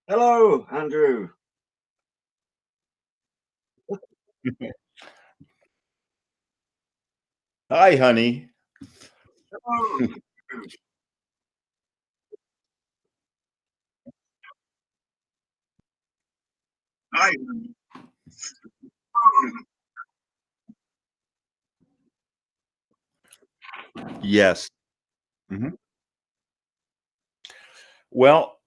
Hello, Andrew. Hi, honey. Hello. Hi. Yes. Mhm. Well,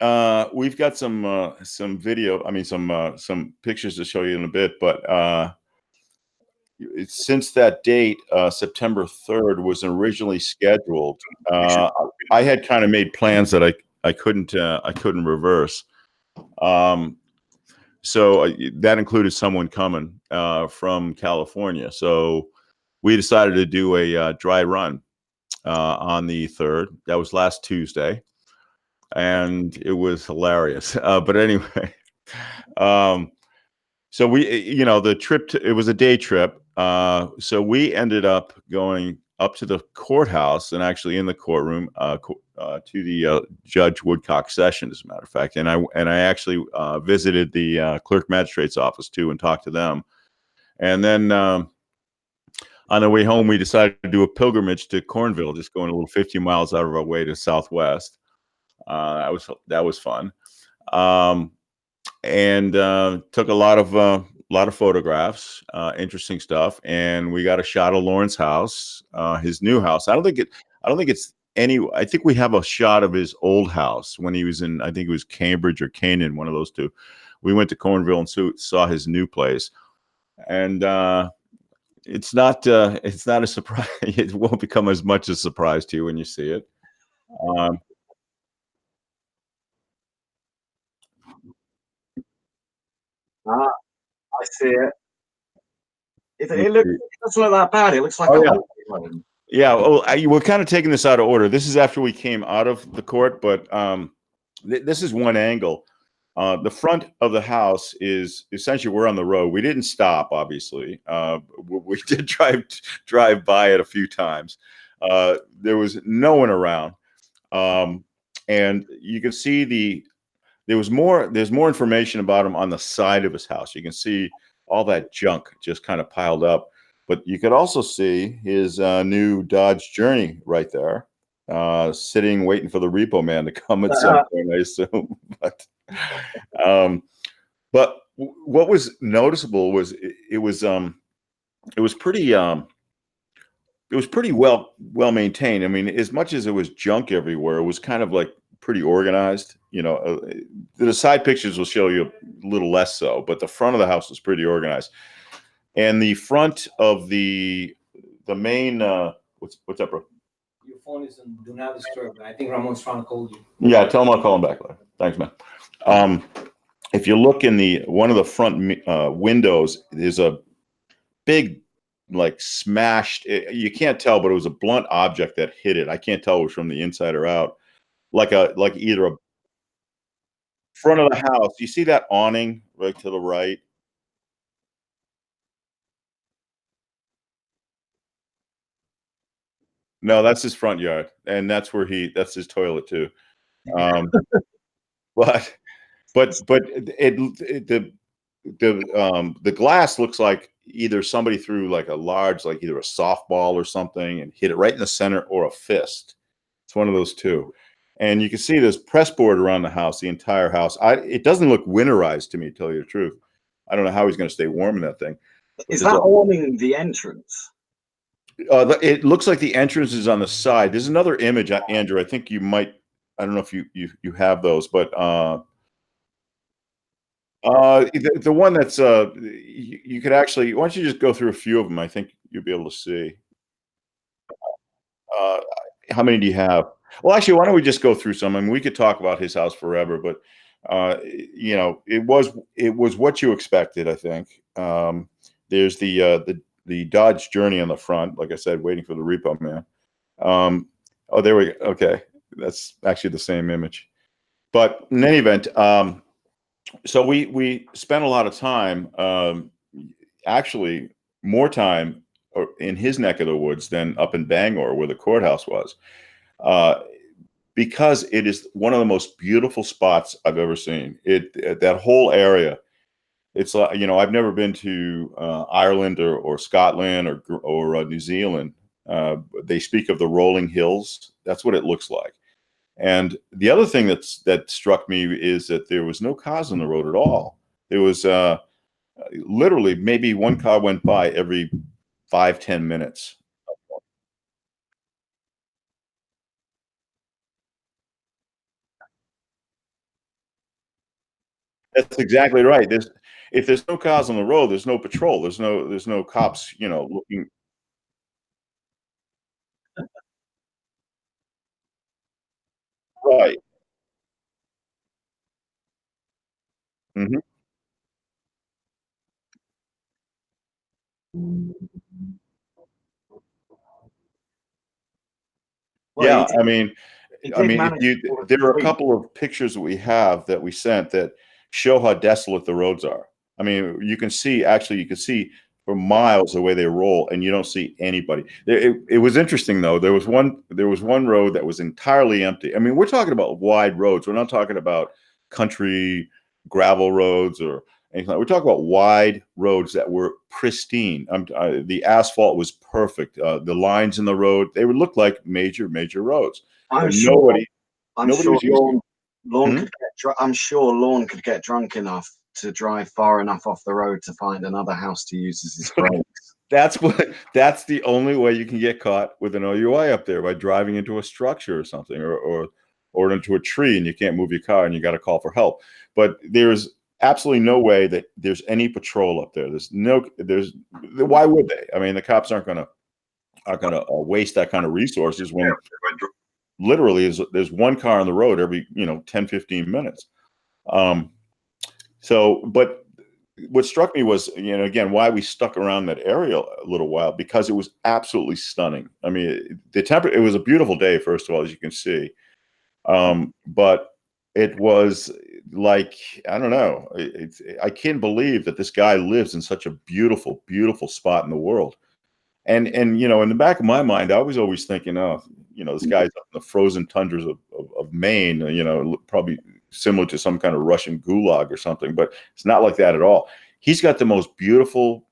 we've got some video. I mean, some pictures to show you in a bit. But since that date, September 3rd was originally scheduled. I had kind of made plans that I couldn't reverse. Um, so that included someone coming from California. So we decided to do a dry run on the 3rd. That was last Tuesday, and it was hilarious. But anyway, um, so the trip it was a day trip. So we ended up going up to the courthouse and actually in the courtroom to the Judge Woodcock session, as a matter of fact. And I actually visited the clerk magistrate's office too and talked to them. And then on the way home, we decided to do a pilgrimage to Cornville, just going a little 50 miles out of our way to Southwest. That was fun, um, and took a lot of photographs, interesting stuff, and we got a shot of Lorne's house, his new house. I don't think it's any. I think we have a shot of his old house when he was in. I think it was Cambridge or Canaan, one of those two. We went to Cornville and saw his new place, and it's not a surprise. It won't become as much a surprise to you when you see it. Um, Ah, I see it. It, you it, look, see- it doesn't look that bad. It looks like oh a yeah, holiday home. yeah. Well, we're kind of taking this out of order. This is after we came out of the court, but this is one angle. The front of the house is essentially we're on the road. We didn't stop, obviously. We did drive by it a few times. There was no one around, um, and you can see there's more information about him on the side of his house. You can see all that junk just kind of piled up, but you could also see his new Dodge Journey right there, sitting waiting for the repo man to come at some point, I assume. Um, but what was noticeable was it was pretty well maintained. I mean, as much as it was junk everywhere, it was kind of like pretty organized. The side pictures will show you a little less so, but the front of the house was pretty organized. And the front of the main what's up, bro? Your phone is on do not disturb. I think Ramon's trying to call you. Yeah, tell him I'll call him back later. Thanks, man. Um, if you look in the one of the front windows, there's a big, like, smashed. You can't tell, but it was a blunt object that hit it. I can't tell if it was from the inside or out. Like either a front of the house. You see that awning right to the right? No, that's his front yard, and that's his toilet too. Um, but the glass looks like either somebody threw like a large, like either a softball or something and hit it right in the center, or a fist. It's one of those two. And you can see there's press board around the house, the entire house. It doesn't look winterized to me, to tell you the truth. I don't know how he's going to stay warm in that thing. Is that awning the entrance? It looks like the entrance is on the side. There's another image, Andrew. I think you might. I don't know if you have those, but the one that's you could actually. Why don't you just go through a few of them? I think you'll be able to see. Uh, how many do you have? Well, actually, why don't we just go through some? I mean, we could talk about his house forever, but it was what you expected, I think. There's the Dodge Journey on the front, like I said, waiting for the repo man. Oh, there we go. Okay, that's actually the same image. But in any event, so we spent a lot of time, actually more time in his neck of the woods than up in Bangor, where the courthouse was, uh, because it is one of the most beautiful spots I've ever seen. That whole area. It's I've never been to Ireland or Scotland or New Zealand. They speak of the rolling hills. That's what it looks like. And the other thing that struck me is that there was no cars on the road at all. There was literally maybe one car went by every 5-10 minutes. That's exactly right. If there's no cars on the road, there's no patrol. There's no cops, looking. Right. Hmm. Well, Yeah, I mean, he I did mean, if manage you to pull there are a it. couple of pictures that we have that we sent that show how desolate the roads are. I mean, you can see for miles the way they roll, and you don't see anybody. It was interesting though. There was one road that was entirely empty. I mean, we're talking about wide roads. We're not talking about country gravel roads or anything. We're talking about wide roads that were pristine. The asphalt was perfect. The lines in the road, they would look like major roads. I'm But sure. I'm nobody sure was using it. Lorne Hmm? could get. I'm sure Lorne could get drunk enough to drive far enough off the road to find another house to use as his brakes. That's the only way you can get caught with an OUI up there, by driving into a structure or something, or into a tree, and you can't move your car and you got to call for help. But there's absolutely no way that there's any patrol up there. There's why would they? I mean, the cops aren't gonna waste that kind of resources when literally there's one car on the road every 10-15 minutes. Um, but what struck me was, again, why we stuck around that area a little while, because it was absolutely stunning. I mean, it was a beautiful day, first of all, as you can see. But it was like, I don't know, I can't believe that this guy lives in such a beautiful spot in the world. And in the back of my mind, I was always thinking, oh, this guy's up in the frozen tundras of Maine, probably similar to some kind of Russian gulag or something, but it's not like that at all. He's got the most beautiful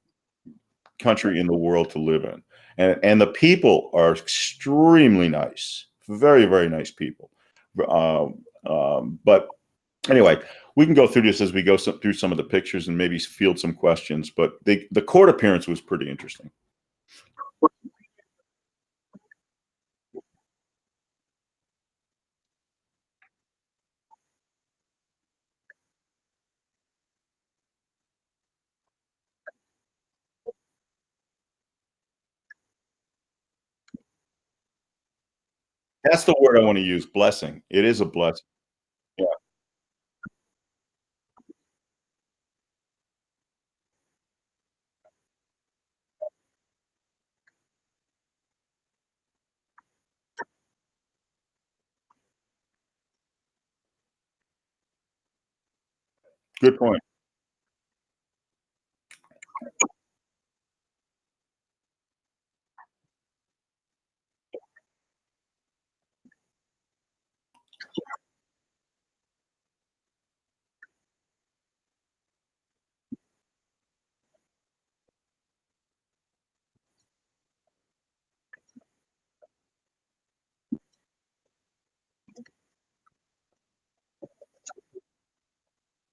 country in the world to live in. And the people are extremely nice, very nice people. But anyway, we can go through this as we go through some of the pictures and maybe field some questions. But the court appearance was pretty interesting. That's the word I want to use, blessing. It is a blessing. Yeah, good point.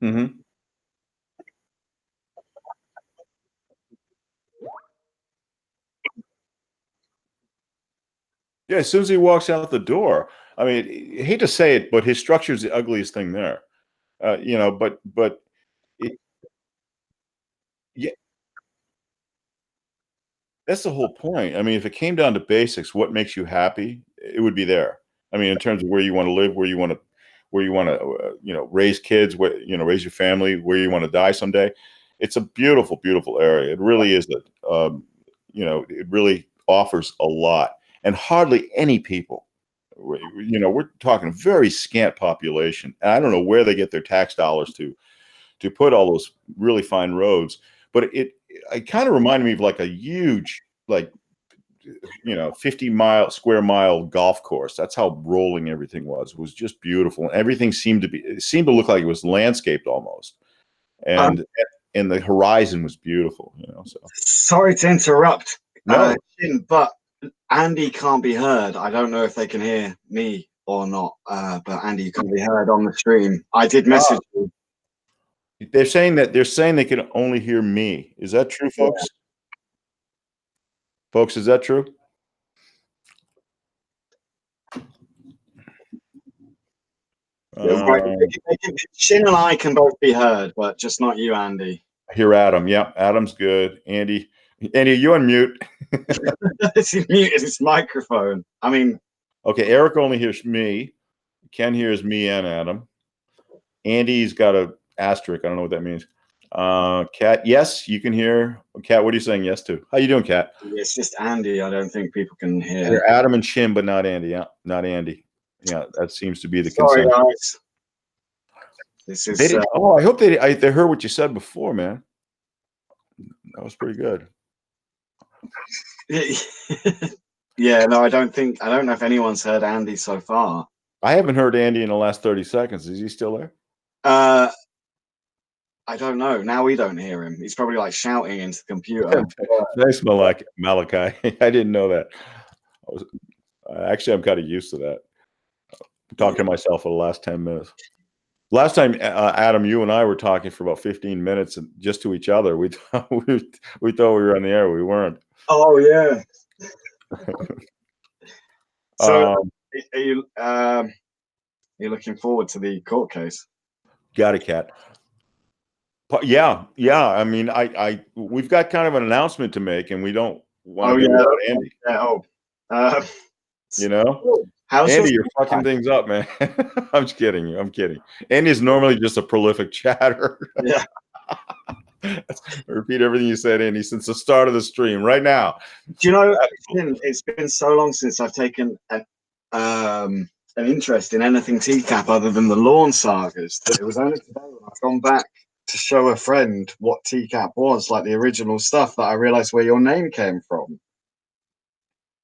Hmm. Yeah, as soon as he walks out the door, I mean, I hate to say it, but his structure is the ugliest thing there. But it, yeah, that's the whole point. I mean, if it came down to basics, what makes you happy, it would be there. I mean, in terms of where you want to live, where you want to, raise kids, raise your family, where you want to die someday. It's a beautiful, beautiful area. It really is. It really offers a lot, and hardly any people. We're talking a very scant population, and I don't know where they get their tax dollars to put all those really fine roads. But it kind of reminded me of like a huge, like 50 square mile golf course. That's how rolling everything was. It was just beautiful, and everything seemed to look like it was landscaped almost, and the horizon was beautiful. So sorry to interrupt, no, Shin, but Andy can't be heard. I don't know if they can hear me or not, but Andy, you can't be heard on the stream. I did message you. they're saying they can only hear me. Is that true, folks? Folks, is that true? Shin and I can both be heard, but just not you, Andy. I hear Adam. Yeah, Adam's good. Andy, you on mute. He muted his microphone. I mean, okay, Eric only hears me. Ken hears me and Adam. Andy's got a asterisk. I don't know what that means. Kat, yes, you can hear. Kat, what are you saying yes to? How you doing, Kat? It's just Andy. I don't think people can hear. Adam and Shin, but not Andy. Yeah, not Andy. Yeah, that seems to be the Sorry, consensus. guys. This is. I hope they heard what you said before, man. That was pretty good. Yeah, no, I don't know if anyone's heard Andy so far. I haven't heard Andy in the last 30 seconds. Is he still there? I don't know. Now we don't hear him. He's probably like shouting into the computer. Thanks, Malachi. I didn't know that. Actually, I'm kind of used to that. I'm talking to myself for the last 10 minutes. Last time, Adam, you and I were talking for about 15 minutes and just to each other. We thought we were on the air. We weren't. Oh, yeah. So are you looking forward to the court case? Got it, Kat. Yeah. I mean, we've got kind of an announcement to make, and we don't want to get without Andy. Andy, you're fucking things up, man. I'm just kidding. Andy's normally just a prolific chatter. Yeah. Repeat everything you said, Andy, since the start of the stream right now. Do you know, it's been so long since I've taken an interest in anything TCAP other than the Lorne sagas that it was only today when I've gone back to show a friend what TCAP was, like the original stuff, that I realized where your name came from.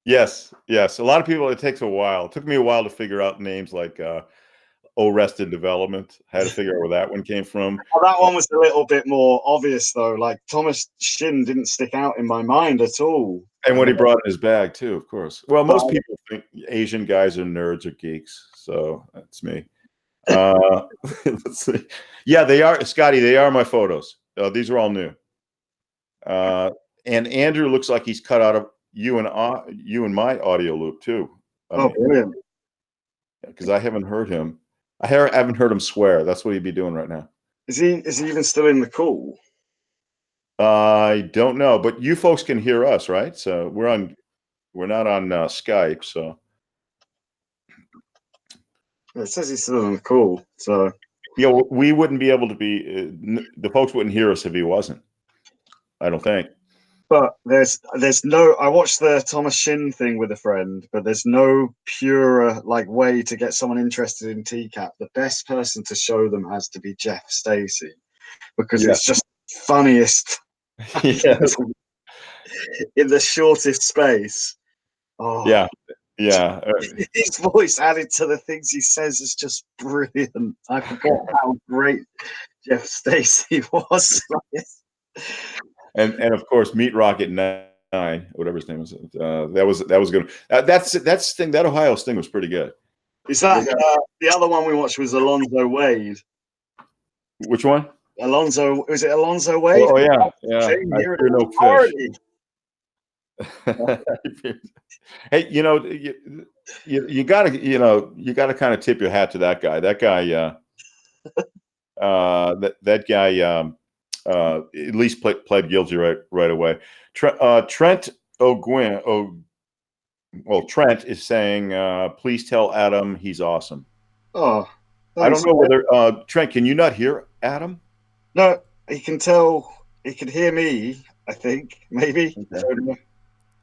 Yes. A lot of people, it takes a while. It took me a while to figure out names like Arrested Development. I had to figure out where that one came from. Well, that one was a little bit more obvious, though. Like Thomas Shin didn't stick out in my mind at all. And what he brought in his bag, too, of course. Well, most people think Asian guys are nerds or geeks, so that's me. Let's see. Yeah, they are, Scotty. They are my photos. These are all new. And Andrew looks like he's cut out of you and my audio loop too. Brilliant! Because I haven't heard him. I haven't heard him swear. That's what he'd be doing right now. Is he even still in the call? I don't know, but you folks can hear us, right? So we're not on Skype, so. It says he's still on the call, so. Yeah, we wouldn't be able to be. The folks wouldn't hear us if he wasn't. I don't think. But there's no. I watched the Thomas Shin thing with a friend, but there's no pure way to get someone interested in TCAP. The best person to show them has to be Jeff Stacey, because it's just funniest. Yes. In the shortest space. Oh. Yeah. His voice added to the things he says is just brilliant. I forgot how great Jeff Stacey was. And of course, Meat Rocket 9, whatever his name was. That was good. That's thing. That Ohio Sting was pretty good. Is that the other one we watched was Alonzo Wade? Which one? Alonzo. Was it Alonzo Wade? Oh yeah. I hear no fish. Hey, you gotta kind of tip your hat to that guy. That guy. That guy. At least pled guilty right away. Trent O'Gwyn. Trent is saying, please tell Adam he's awesome. Oh, I don't know whether Trent, can you not hear Adam? No, he can tell he could hear me, I think, maybe. Okay.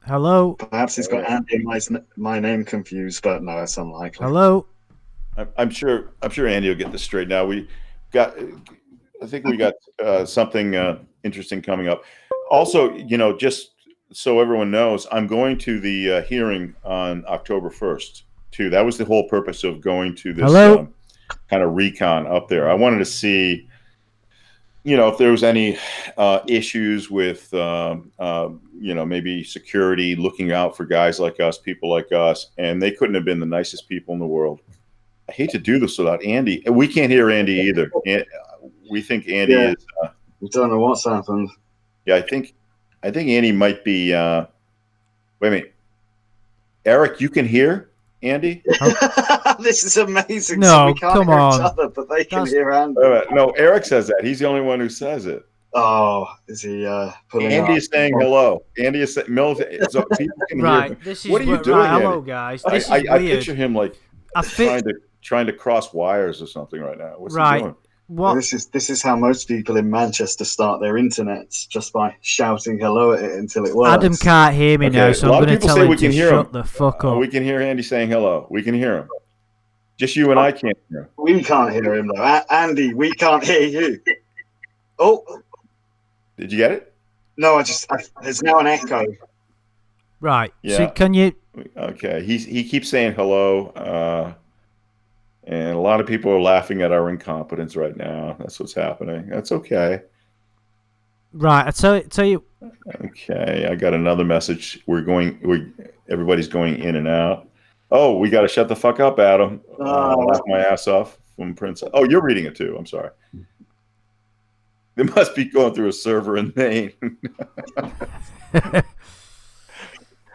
Hello. Perhaps he's got Andy and my name confused, but no, it's unlikely. Hello. I'm sure Andy will get this straight now. I think we got something interesting coming up. Also, just so everyone knows, I'm going to the hearing on October 1st too. That was the whole purpose of going to this kind of recon up there. I wanted to see, if there was any issues with, maybe security looking out for guys like us, people like us, and they couldn't have been the nicest people in the world. I hate to do this without Andy. We can't hear Andy either. We think Andy is. We don't know what's happened. Yeah, I think Andy might be. Wait a minute, Eric, you can hear Andy? This is amazing. No, so we can't come hear on. each other, but they can hear Andy. No, Eric says that. He's the only one who says it. Oh, is he pulling Andy up? is saying hello. Andy is saying military. So people can hear him. This is what are you doing, right, hello, Andy? guys. This is I weird. picture him like trying to cross wires or something right now. What's he doing? What? This is how most people in Manchester start their internets, just by shouting hello at it until it works. Adam can't hear me now, so I'm going to tell him to shut the fuck up. We can hear Andy saying hello. We can hear him. Just you and I can't hear him. We can't hear him though. Andy, we can't hear you. Oh, did you get it? No, there's now an echo. Right. Yeah. So can you? Okay. He keeps saying hello. And a lot of people are laughing at our incompetence right now. That's what's happening. That's okay. Right. I tell you. Okay. I got another message. Everybody's going in and out. Oh, we got to shut the fuck up, Adam. Laugh my ass off from Prince. Oh, you're reading it too. I'm sorry. They must be going through a server in Maine.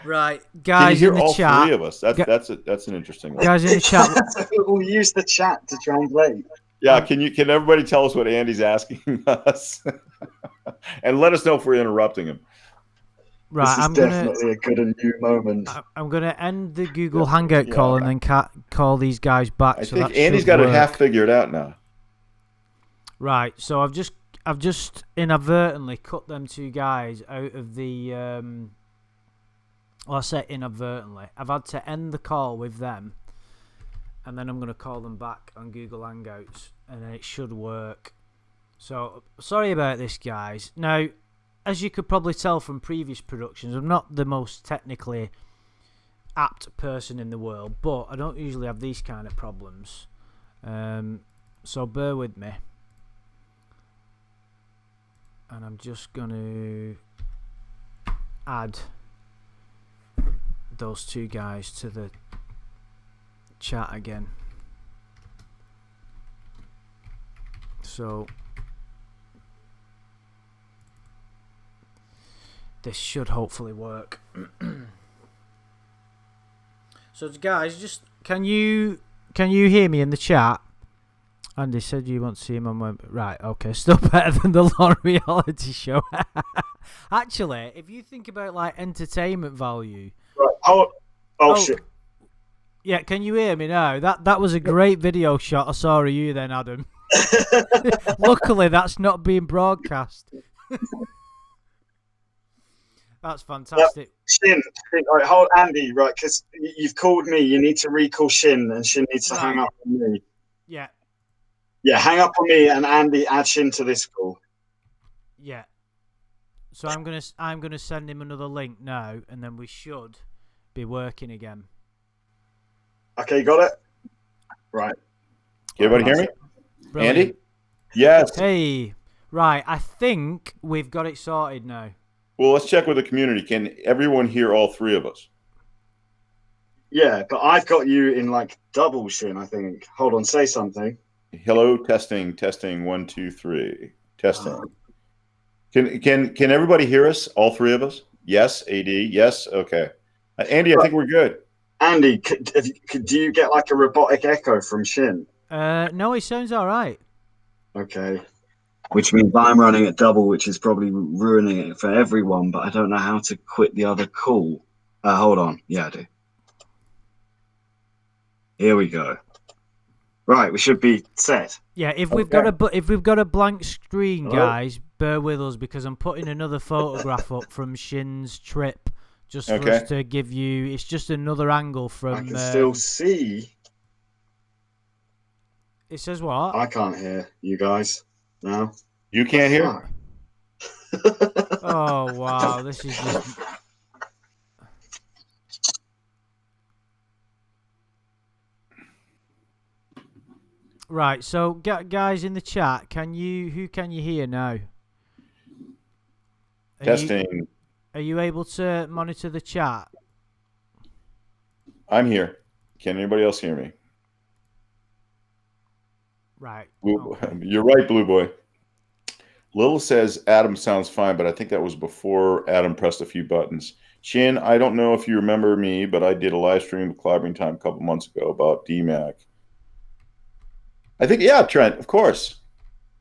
Right, guys in the chat. All three of us. That's an interesting one. Guys in the chat. We'll use the chat to translate. Yeah, can everybody tell us what Andy's asking us, and let us know if we're interrupting him. Right, this is definitely a good and new moment. I'm gonna end the Google Hangout call and then call these guys back. I think Andy's got it half figured out now. Right, so I've just inadvertently cut them two guys out of the. Well, I say inadvertently. I've had to end the call with them, and then I'm going to call them back on Google Hangouts, and then it should work. So, sorry about this, guys. Now, as you could probably tell from previous productions, I'm not the most technically apt person in the world, but I don't usually have these kind of problems. So, bear with me. And I'm just going to add those two guys to the chat again. So this should hopefully work. So guys, just can you hear me in the chat? Andy said you want to see him on my... Right, okay. Still better than the Lorne reality show. Actually, if you think about like entertainment value... Right. Oh, shit. Yeah, can you hear me now? That was a great video shot I saw of you then, Adam. Luckily, that's not being broadcast. That's fantastic. Shin, right, hold Andy, right, because you've called me. You need to recall Shin, and Shin needs to hang up on me. Yeah. Yeah, hang up on me, and Andy, add Shin to this call. Yeah. So I'm gonna send him another link now, and then we should be working again. Okay, got it. Right. Can everybody hear me? Brilliant. Andy? Yes. Hey. Right. I think we've got it sorted now. Well, let's check with the community. Can everyone hear all three of us? Yeah, but I've got you in like double, Shin, I think. Hold on, say something. Hello, testing, 1, 2, 3. Testing. Can everybody hear us? All three of us? Yes, AD. Yes. Okay. Andy, I think we're good. Andy, do you get like a robotic echo from Shin? No, it sounds all right. Okay. Which means I'm running at double, which is probably ruining it for everyone, but I don't know how to quit the other call. Hold on. Yeah, I do. Here we go. Right, we should be set. Yeah, if we've got a blank screen, guys, bear with us because I'm putting another photograph up from Shin's trip just for Okay. us to give you. It's just another angle from. I can still see. It says what? I can't hear you guys. No. You can't hear? Fuck. Oh wow, this is just. Right, so guys in the chat, who can you hear now? Testing. Are you able to monitor the chat? I'm here. Can anybody else hear me? Right. Okay. You're right, Blue Boy. Lil says Adam sounds fine, but I think that was before Adam pressed a few buttons. Shin, I don't know if you remember me, but I did a live stream with Clobbering Time a couple months ago about DMAC. I think, yeah, Trent, of course.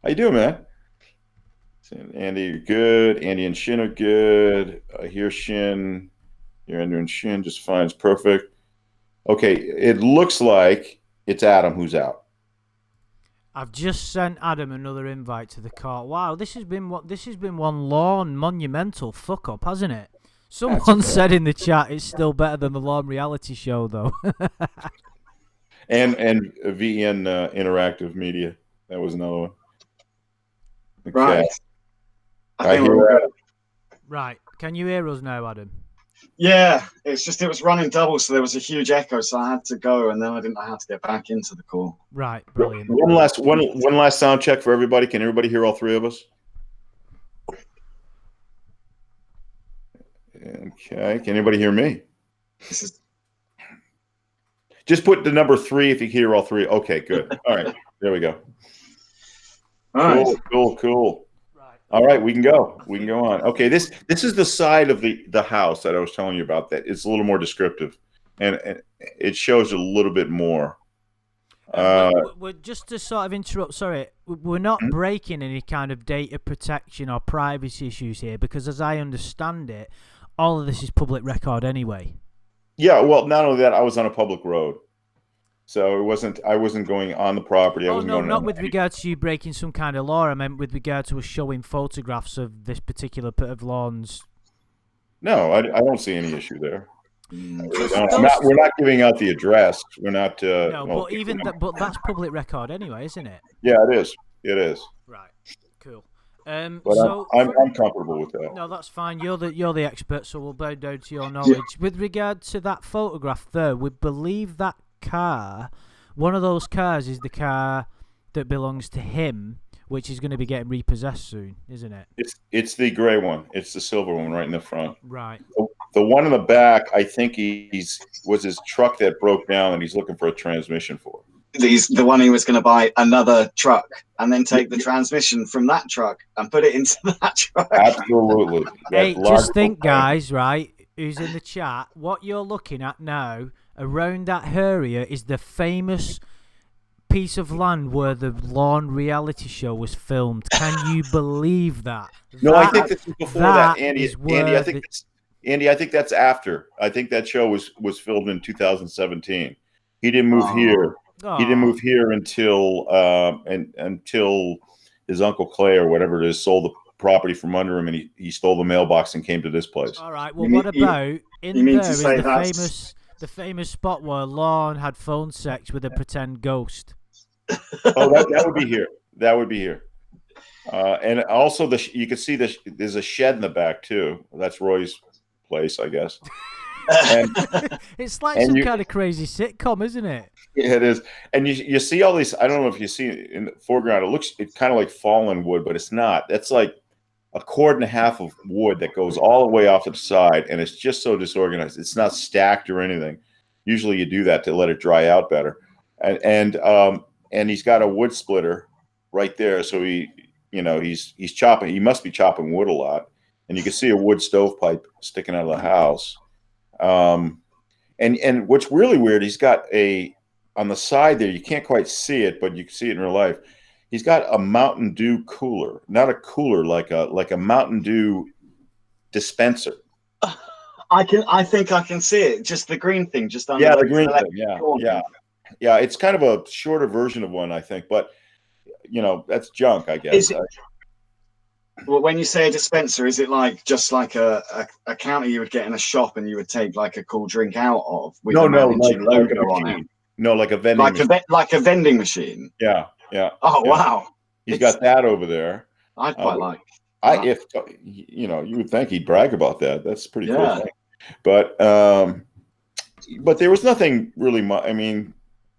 How you doing, man? Andy, you're good. Andy and Shin are good. I hear Shin. You're Andrew and Shin just fine. It's perfect. Okay, it looks like it's Adam who's out. I've just sent Adam another invite to the call. Wow, this has been one Lorne monumental fuck up, hasn't it? Someone said in the chat it's still better than the Lorne reality show, though. and VN Interactive Media. That was another one. Okay. Right. I hear Right. Can you hear us now, Adam? Yeah, it was running double, so there was a huge echo, so I had to go, and then I didn't know how to get back into the call. Right, brilliant. One last sound check for everybody. Can everybody hear all three of us? Okay. Can anybody hear me? Just put the number 3 if you hear all three. Okay, good. All right, there we go. Cool. All right, we can go. We can go on. Okay, this is the side of the house that I was telling you about. That it's a little more descriptive, and it shows a little bit more. We're just to sort of interrupt. Sorry, we're not breaking any kind of data protection or privacy issues here because, as I understand it, all of this is public record anyway. Yeah, well, not only that, I was on a public road, so I wasn't going on the property. I wasn't going not with regard to you breaking some kind of law. I meant with regard to us showing photographs of this particular bit of lawns. No, I don't see any issue there. We're not giving out the address. We're not. No, but that's public record anyway, isn't it? Yeah, it is. It is. Right. Cool. But so I'm comfortable with that. No, that's fine. You're the expert, so we'll bow down to your knowledge. Yeah. With regard to that photograph there, we believe that car, one of those cars is the car that belongs to him, which is going to be getting repossessed soon, isn't it? It's the gray one. It's the silver one right in the front. Right. The one in the back, I think was his truck that broke down, and he's looking for a transmission for. The one he was going to buy another truck and then take the transmission from that truck and put it into that truck. Absolutely. Hey, just think, guys, right? Who's in the chat? What you're looking at now around that area is the famous piece of land where the Lorne reality show was filmed. Can you believe that? No, I think this is before that, Andy. Andy, I think that's after. I think that show was filmed in 2017. He didn't move here. He didn't move here until until his Uncle Clay or whatever it is sold the property from under him, and he stole the mailbox and came to this place. All right. Well, what about in there is the famous spot where Lorne had phone sex with a pretend ghost? Oh, that would be here. That would be here. And also you can see there's a shed in the back too. That's Roy's place, I guess. And, it's like some kind of crazy sitcom, isn't it? Yeah, it is. And you see all these. I don't know if you see it in the foreground. It's kind of like fallen wood, but it's not. That's like a cord and a half of wood that goes all the way off to the side, and it's just so disorganized. It's not stacked or anything. Usually, you do that to let it dry out better. And he's got a wood splitter right there, so he's chopping. He must be chopping wood a lot, and you can see a wood stovepipe sticking out of the house. And what's really weird, he's got on the side there, you can't quite see it, but you can see it in real life. He's got a Mountain Dew cooler, not a cooler, like a Mountain Dew dispenser. I think I can see it. Just the green thing, just under. Yeah, the green thing. Yeah. It's kind of a shorter version of one, I think, but that's junk, I guess. Well, when you say a dispenser, is it like just like a counter you would get in a shop and you would take like a cool drink out of with No, a no, managing like a logo on it? machine. No, like a vending Like machine. like a vending machine. Yeah, yeah. Oh Yeah. wow. He's got that over there. I'd quite like that. If you know, you would think he'd brag about that. That's a pretty cool Yeah. thing. But there was nothing really much. I mean,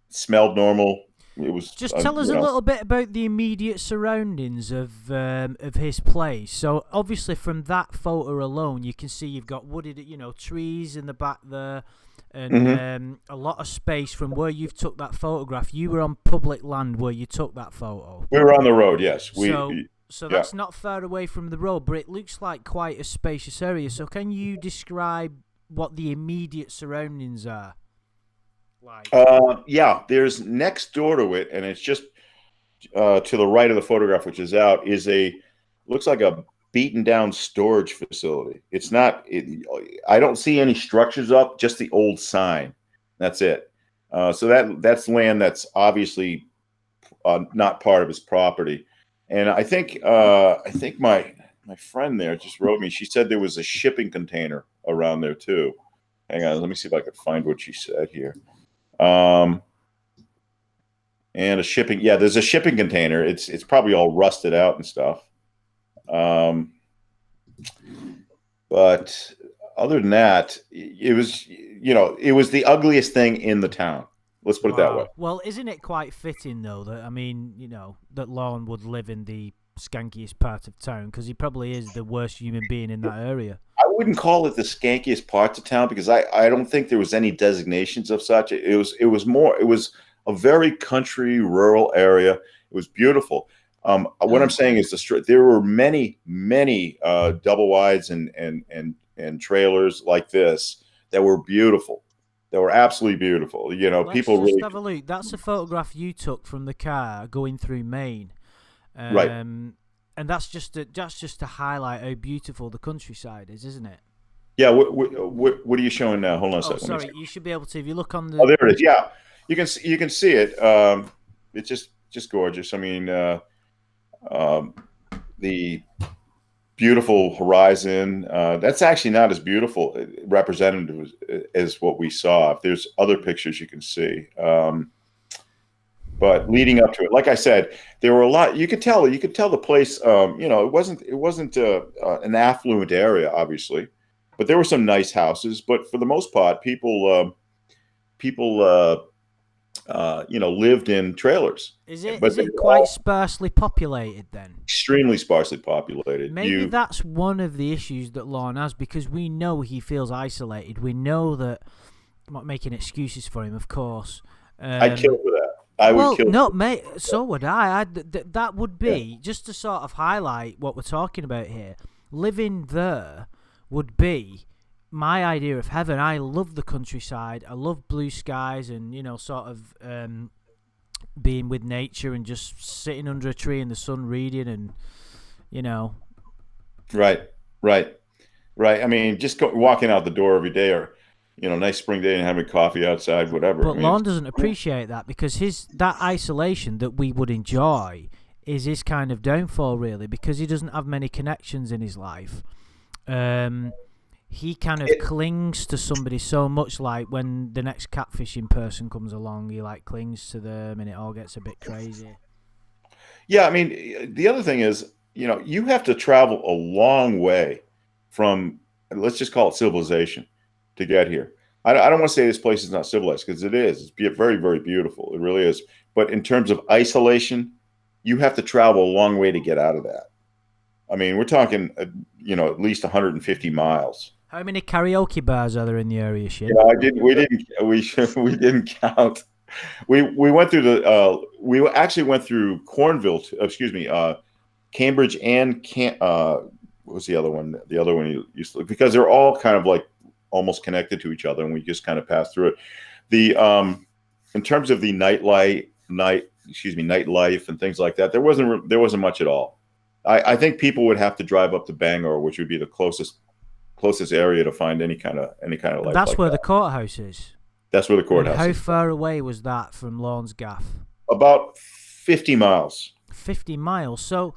smelled normal. It was Just tell us a little bit about the immediate surroundings of his place. So obviously, from that photo alone, you can see you've got wooded, trees in the back there, and a lot of space from where you've took that photograph. You were on public land where you took that photo. We were on the road, yes. So that's not far away from the road, but it looks like quite a spacious area. So can you describe what the immediate surroundings are like? Yeah, there's next door to it, and it's just to the right of the photograph, which is out, looks like a beaten down storage facility. It's not. I don't see any structures up, just the old sign. That's it. So that's land that's obviously not part of his property. And I think my friend there just wrote me. She said there was a shipping container around there too. Hang on, let me see if I could find what she said here. And there's a shipping container. It's probably all rusted out and stuff. But other than that, it was the ugliest thing in the town. Let's put it that way. Well, isn't it quite fitting though that that Lorne would live in the skankiest part of town, because he probably is the worst human being in that area. I wouldn't call it the skankiest parts of town, because I don't think there was any designations of such. It was a very country, rural area. It was beautiful. What I'm saying is there were many double wides and trailers like this that were beautiful. They were absolutely beautiful. People really have a look. That's a photograph you took from the car going through Maine, right? And that's just to highlight how beautiful the countryside is, isn't it? Yeah. What are you showing now? Hold on a second. Sorry, you should be able to, if you look on the. Oh, there it is. Yeah, you can see it. It's just gorgeous. I mean, the beautiful horizon. That's actually not as beautiful representative as what we saw. If there's other pictures you can see. But leading up to it, like I said, there were a lot. You could tell the place. It wasn't an affluent area, obviously, but there were some nice houses. But for the most part, people lived in trailers. Is it quite sparsely populated then? Extremely sparsely populated. Maybe that's one of the issues that Lorne has, because we know he feels isolated. We know that. I'm not making excuses for him, of course. I'd kill for that. I would kill. No, mate. So would I. That would be just to sort of highlight what we're talking about here. Living there would be my idea of heaven. I love the countryside. I love blue skies and sort of being with nature and just sitting under a tree in the sun reading and Right. I mean, just walking out the door every day, or nice spring day and having coffee outside, whatever. But Lorne doesn't appreciate that, because that isolation that we would enjoy is his kind of downfall, really, because he doesn't have many connections in his life. He kind of clings to somebody so much, like when the next catfishing person comes along, he clings to them and it all gets a bit crazy. Yeah, I mean, the other thing is, you have to travel a long way from, let's just call it civilization, to get here. I don't want to say this place is not civilized, because it is. It's very, very beautiful. It really is. But in terms of isolation, you have to travel a long way to get out of that. I mean, we're talking, at least 150 miles. How many karaoke bars are there in the area, Shin? We didn't count. We went through we actually went through Cornville, Cambridge, and what was the other one? The other one you used to, because they're all kind of like almost connected to each other, and we just kind of passed through it. The in terms of the nightlife and things like that, there wasn't much at all. I think people would have to drive up to Bangor, which would be the closest area to find any kind of life. That's where the courthouse is. That's where the courthouse is. How is. far away was that from Lorne's gaff? About 50 miles. 50 miles. So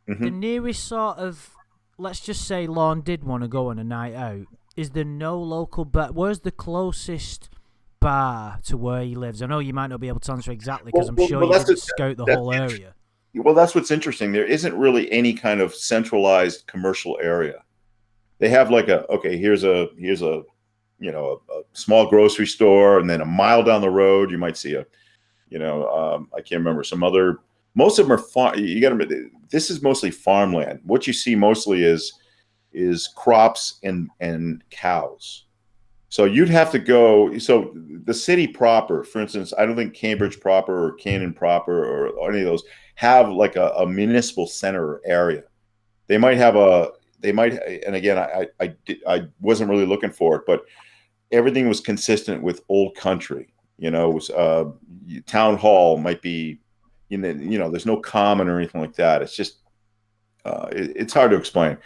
the nearest sort of, let's just say Lorne did want to go on a night out, is there no local bar? Where's the closest bar to where he lives? I know you might not be able to answer exactly because I'm sure you didn't scout the whole area. Well, that's what's interesting. There isn't really any kind of centralized commercial area. They have like here's a small grocery store, and then a mile down the road you might see I can't remember some other. Most of them are farm. This is mostly farmland. What you see mostly is crops and cows. So you'd have to go. So the city proper, for instance, I don't think Cambridge proper or Canaan proper or any of those have like a municipal center area. They might have and again, I wasn't really looking for it, but everything was consistent with old country. It was town hall might be, there's no common or anything like that. It's just it's hard to explain.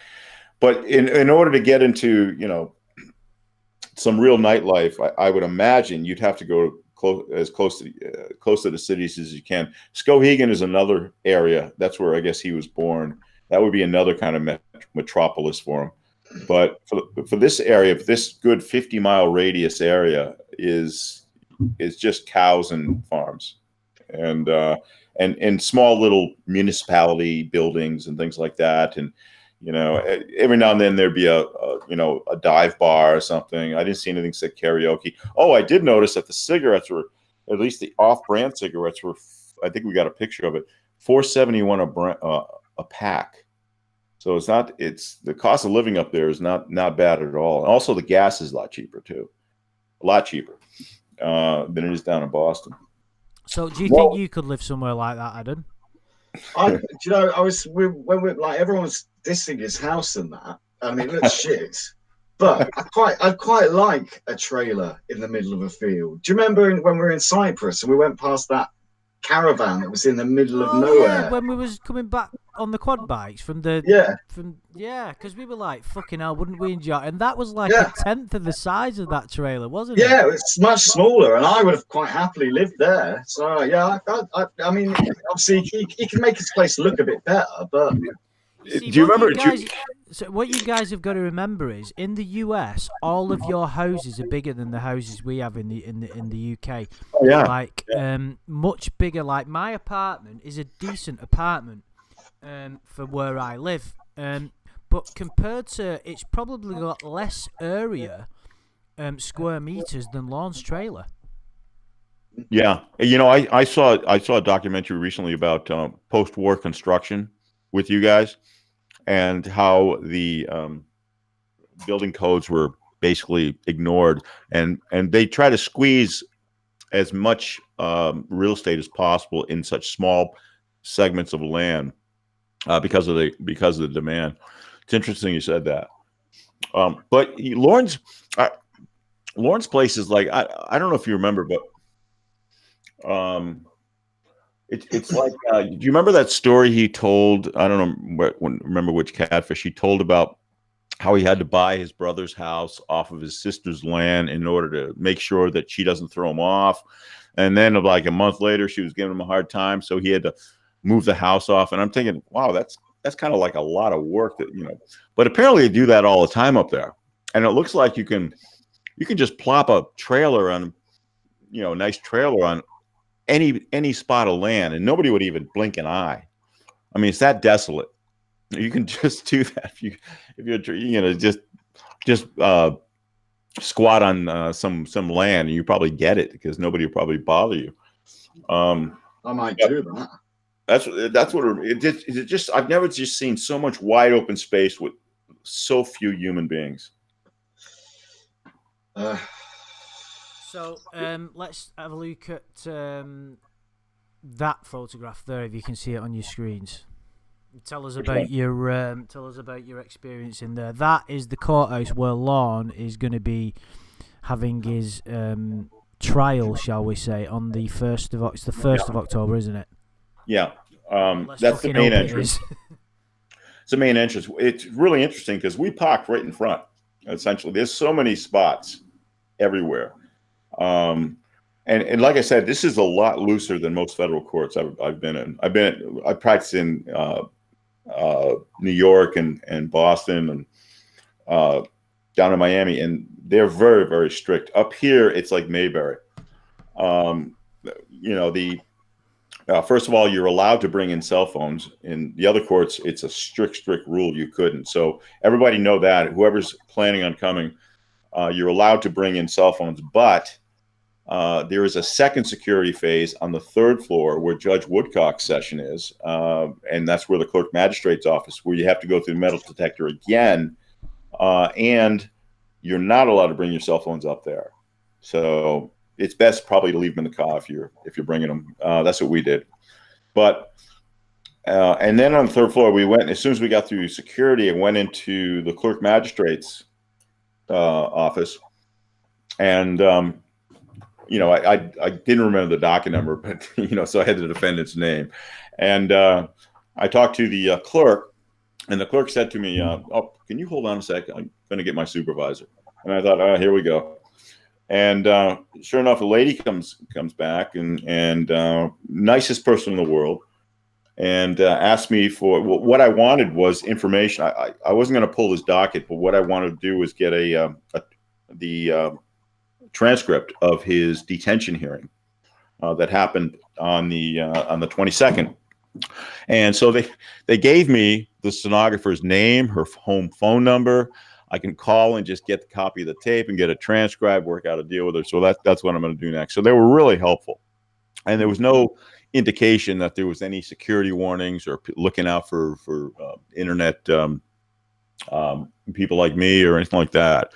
But in order to get into some real nightlife, I would imagine you'd have to go close to the cities as you can. Skowhegan is another area. That's where I guess he was born. That would be another kind of metropolis for him. But for this area, this good 50-mile radius area is just cows and farms, and small little municipality buildings and things like that. And every now and then there'd be a dive bar or something. I didn't see anything said karaoke. Oh, I did notice that the cigarettes were, at least the off-brand cigarettes were, I think we got a picture of it, $4.71 a pack. So it's the cost of living up there is not bad at all. And also the gas is a lot cheaper too. A lot cheaper than it is down in Boston. So do you think you could live somewhere like that, Adam? when everyone was dissing his house and that. I mean, it looks shit. But I quite like a trailer in the middle of a field. Do you remember when we were in Cyprus and we went past that caravan that was in the middle of nowhere? Yeah, when we was coming back on the quad bikes because we were like, fucking hell, wouldn't we enjoy it? And that was like a tenth of the size of that trailer, wasn't it? Yeah, it's much smaller, and I would have quite happily lived there. So yeah, I mean, obviously he can make his place look a bit better, but. See, do you remember? So what you guys have got to remember is, in the US, all of your houses are bigger than the houses we have in the UK. Oh, yeah. Like much bigger. Like my apartment is a decent apartment for where I live. But compared to, it's probably got less area, square meters than Lorne's trailer. Yeah, I saw a documentary recently about post-war construction with you guys, and how the building codes were basically ignored, and they try to squeeze as much real estate as possible in such small segments of land because of the demand. It's interesting you said that. But Lorne's place is like, I don't know if you remember, but it's like, do you remember that story he told? I don't remember which catfish he told about how he had to buy his brother's house off of his sister's land in order to make sure that she doesn't throw him off. And then like a month later, she was giving him a hard time, so he had to move the house off. And I'm thinking, wow, that's kind of like a lot of work but apparently they do that all the time up there. And it looks like you can just plop a trailer on, a nice trailer on any spot of land, and nobody would even blink an eye. I mean, it's that desolate. You can just do that if you're just squat on some land, and you probably get it because nobody will probably bother you. I might do that. That's what it just. I've never just seen so much wide open space with so few human beings. So let's have a look at that photograph there, if you can see it on your screens. Tell us about your experience in there. That is the courthouse where Lorne is going to be having his trial, shall we say, on the 1st of it's the 1st of October, isn't it? Yeah, that's the main entrance. It's the main entrance. It's really interesting because we parked right in front. Essentially, there's so many spots everywhere. And like I said, this is a lot looser than most federal courts I've been in. I practiced in New York and Boston and down in Miami, and they're very, very strict. Up here, it's like Mayberry. First of all, you're allowed to bring in cell phones. In the other courts, it's a strict rule you couldn't. So everybody know that. Whoever's planning on coming, you're allowed to bring in cell phones, but there is a second security phase on the third floor where Judge Woodcock's session is, and that's where the clerk magistrate's office, where you have to go through the metal detector again, and you're not allowed to bring your cell phones up there. So it's best probably to leave them in the car if you're bringing them. That's what we did. But and then on the third floor, we went, as soon as we got through security, and went into the clerk magistrate's office, and I didn't remember the docket number, but so I had the defendant's name, and I talked to the clerk, and the clerk said to me, "Oh, can you hold on a sec? I'm going to get my supervisor." And I thought, "Oh, here we go." And sure enough, a lady comes back, and nicest person in the world, and asked me for what I wanted was information. I wasn't going to pull this docket, but what I wanted to do was get the transcript of his detention hearing that happened on the 22nd. And so they gave me the stenographer's name, her home phone number. I can call and just get the copy of the tape and get a transcribe, work out a deal with her. So that's what I'm going to do next. So they were really helpful, and there was no indication that there was any security warnings or looking out for internet people like me or anything like that.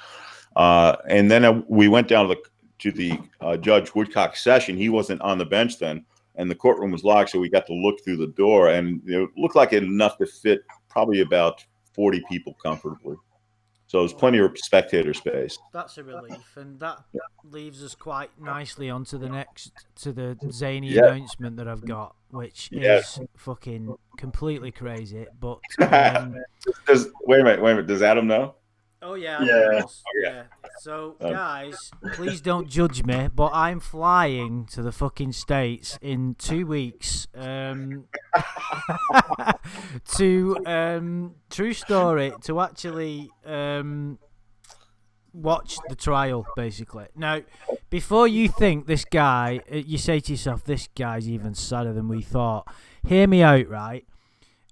And then we went down to the Judge Woodcock session. He wasn't on the bench then, and the courtroom was locked, so we got to look through the door, and it looked like enough to fit probably about 40 people comfortably. So there's plenty of spectator space. That's a relief, and that leaves us quite nicely onto the Zany announcement that I've got, which is fucking completely crazy. But wait a minute. Does Adam know? Oh yeah. So guys, please don't judge me, but I'm flying to the fucking States in 2 weeks. True story, to actually watch the trial, basically. Now, before you think this guy, you say to yourself, this guy's even sadder than we thought. Hear me out, right?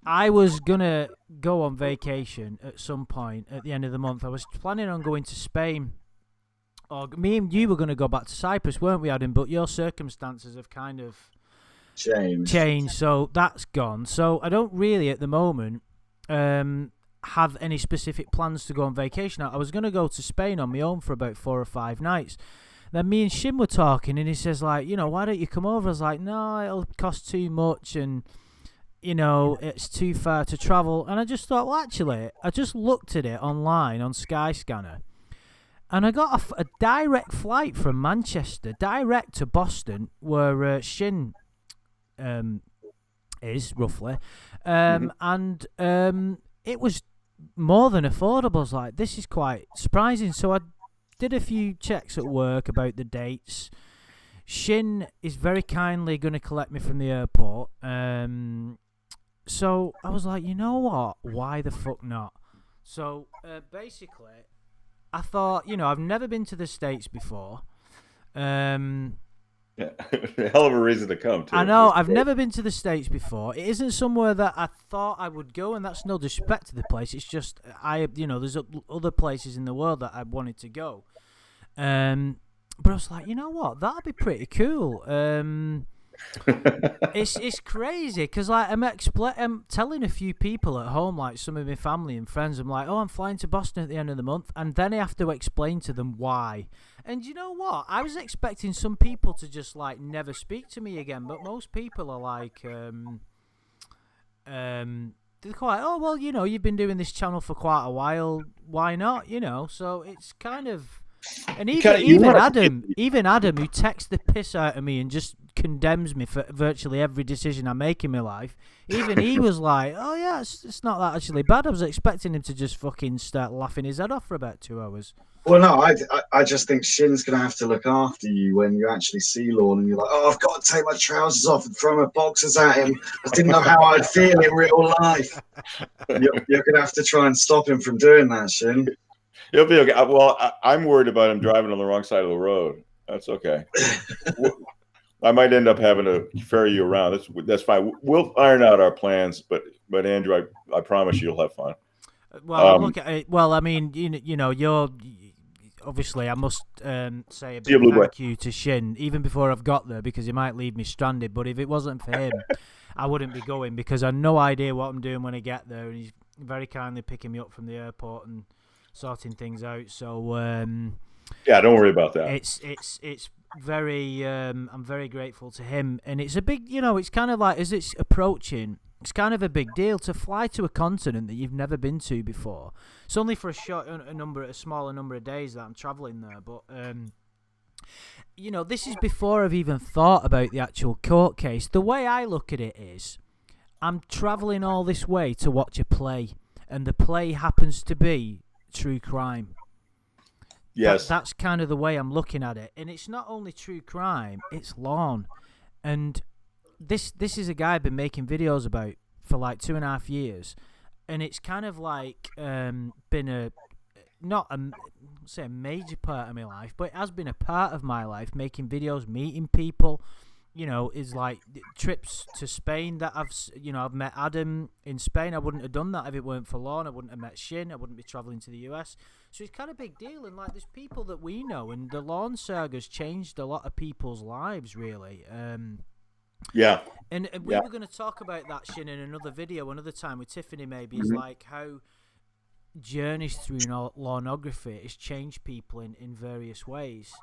I was going to go on vacation at some point at the end of the month. I was planning on going to Spain. Or me and you were going to go back to Cyprus, weren't we, Adam? But your circumstances have kind of changed. So that's gone. So I don't really, at the moment, have any specific plans to go on vacation. I was going to go to Spain on my own for about 4 or 5 nights. Then me and Shin were talking, and he says, like, why don't you come over? I was like, no, it'll cost too much, and it's too far to travel. And I just thought, well, actually, I just looked at it online on Skyscanner, and I got a direct flight from Manchester, direct to Boston, where Shin is, roughly. And it was more than affordable. I was like, this is quite surprising. So I did a few checks at work about the dates. Shin is very kindly going to collect me from the airport. So I was like, you know what? Why the fuck not? So basically, I thought, I've never been to the States before. A hell of a reason to come to. I know, I've never been to the States before. It isn't somewhere that I thought I would go, and that's no disrespect to the place. It's just, there's other places in the world that I wanted to go. But I was like, you know what? That'd be pretty cool. It's crazy because like I'm telling a few people at home, like some of my family and friends, I'm like, oh, I'm flying to Boston at the end of the month, and then I have to explain to them why. And you know what? I was expecting some people to just like never speak to me again, but most people are like, they're quite, oh well, you've been doing this channel for quite a while, why not? So it's kind of. And even Adam, who texts the piss out of me and just condemns me for virtually every decision I make in my life. Even he was like, "Oh yeah, it's not that actually bad." I was expecting him to just fucking start laughing his head off for about 2 hours. Well, no, I just think Shin's going to have to look after you when you actually see Lorne and you're like, oh, I've got to take my trousers off and throw my boxers at him. I didn't know how I'd feel in real life. You're going to have to try and stop him from doing that, Shin. He'll be okay. Well, I'm worried about him driving on the wrong side of the road. That's okay. I might end up having to ferry you around. That's fine. We'll iron out our plans, but Andrew, I promise you'll have fun. Well, look at it. Well, I mean, you know, you're obviously. I must say a big thank you to Shin, even before I've got there, because he might leave me stranded. But if it wasn't for him, I wouldn't be going, because I have no idea what I'm doing when I get there. And he's very kindly picking me up from the airport and sorting things out. So yeah, don't worry about that. It's very. I'm very grateful to him, and it's a big. You know, it's kind of like as it's approaching. It's kind of a big deal to fly to a continent that you've never been to before. It's only for a smaller number of days that I'm travelling there. But, you know, this is before I've even thought about the actual court case. The way I look at it is, I'm travelling all this way to watch a play, and the play happens to be true crime. Yes. That's kind of the way I'm looking at it. And it's not only true crime, it's Lorne. And this is a guy I've been making videos about for like 2.5 years, and it's kind of like been not a major part of my life, but it has been a part of my life, making videos, meeting people. You know, is like trips to Spain that I've met Adam in Spain. I wouldn't have done that if it weren't for Lorne. I wouldn't have met Shin. I wouldn't be travelling to the US. So it's kind of a big deal, and like there's people that we know, and the Lorne saga's changed a lot of people's lives, really. Yeah. And we were going to talk about that, Shin, in another video, another time with Tiffany maybe, is like how journeys through Lornography has changed people in various ways.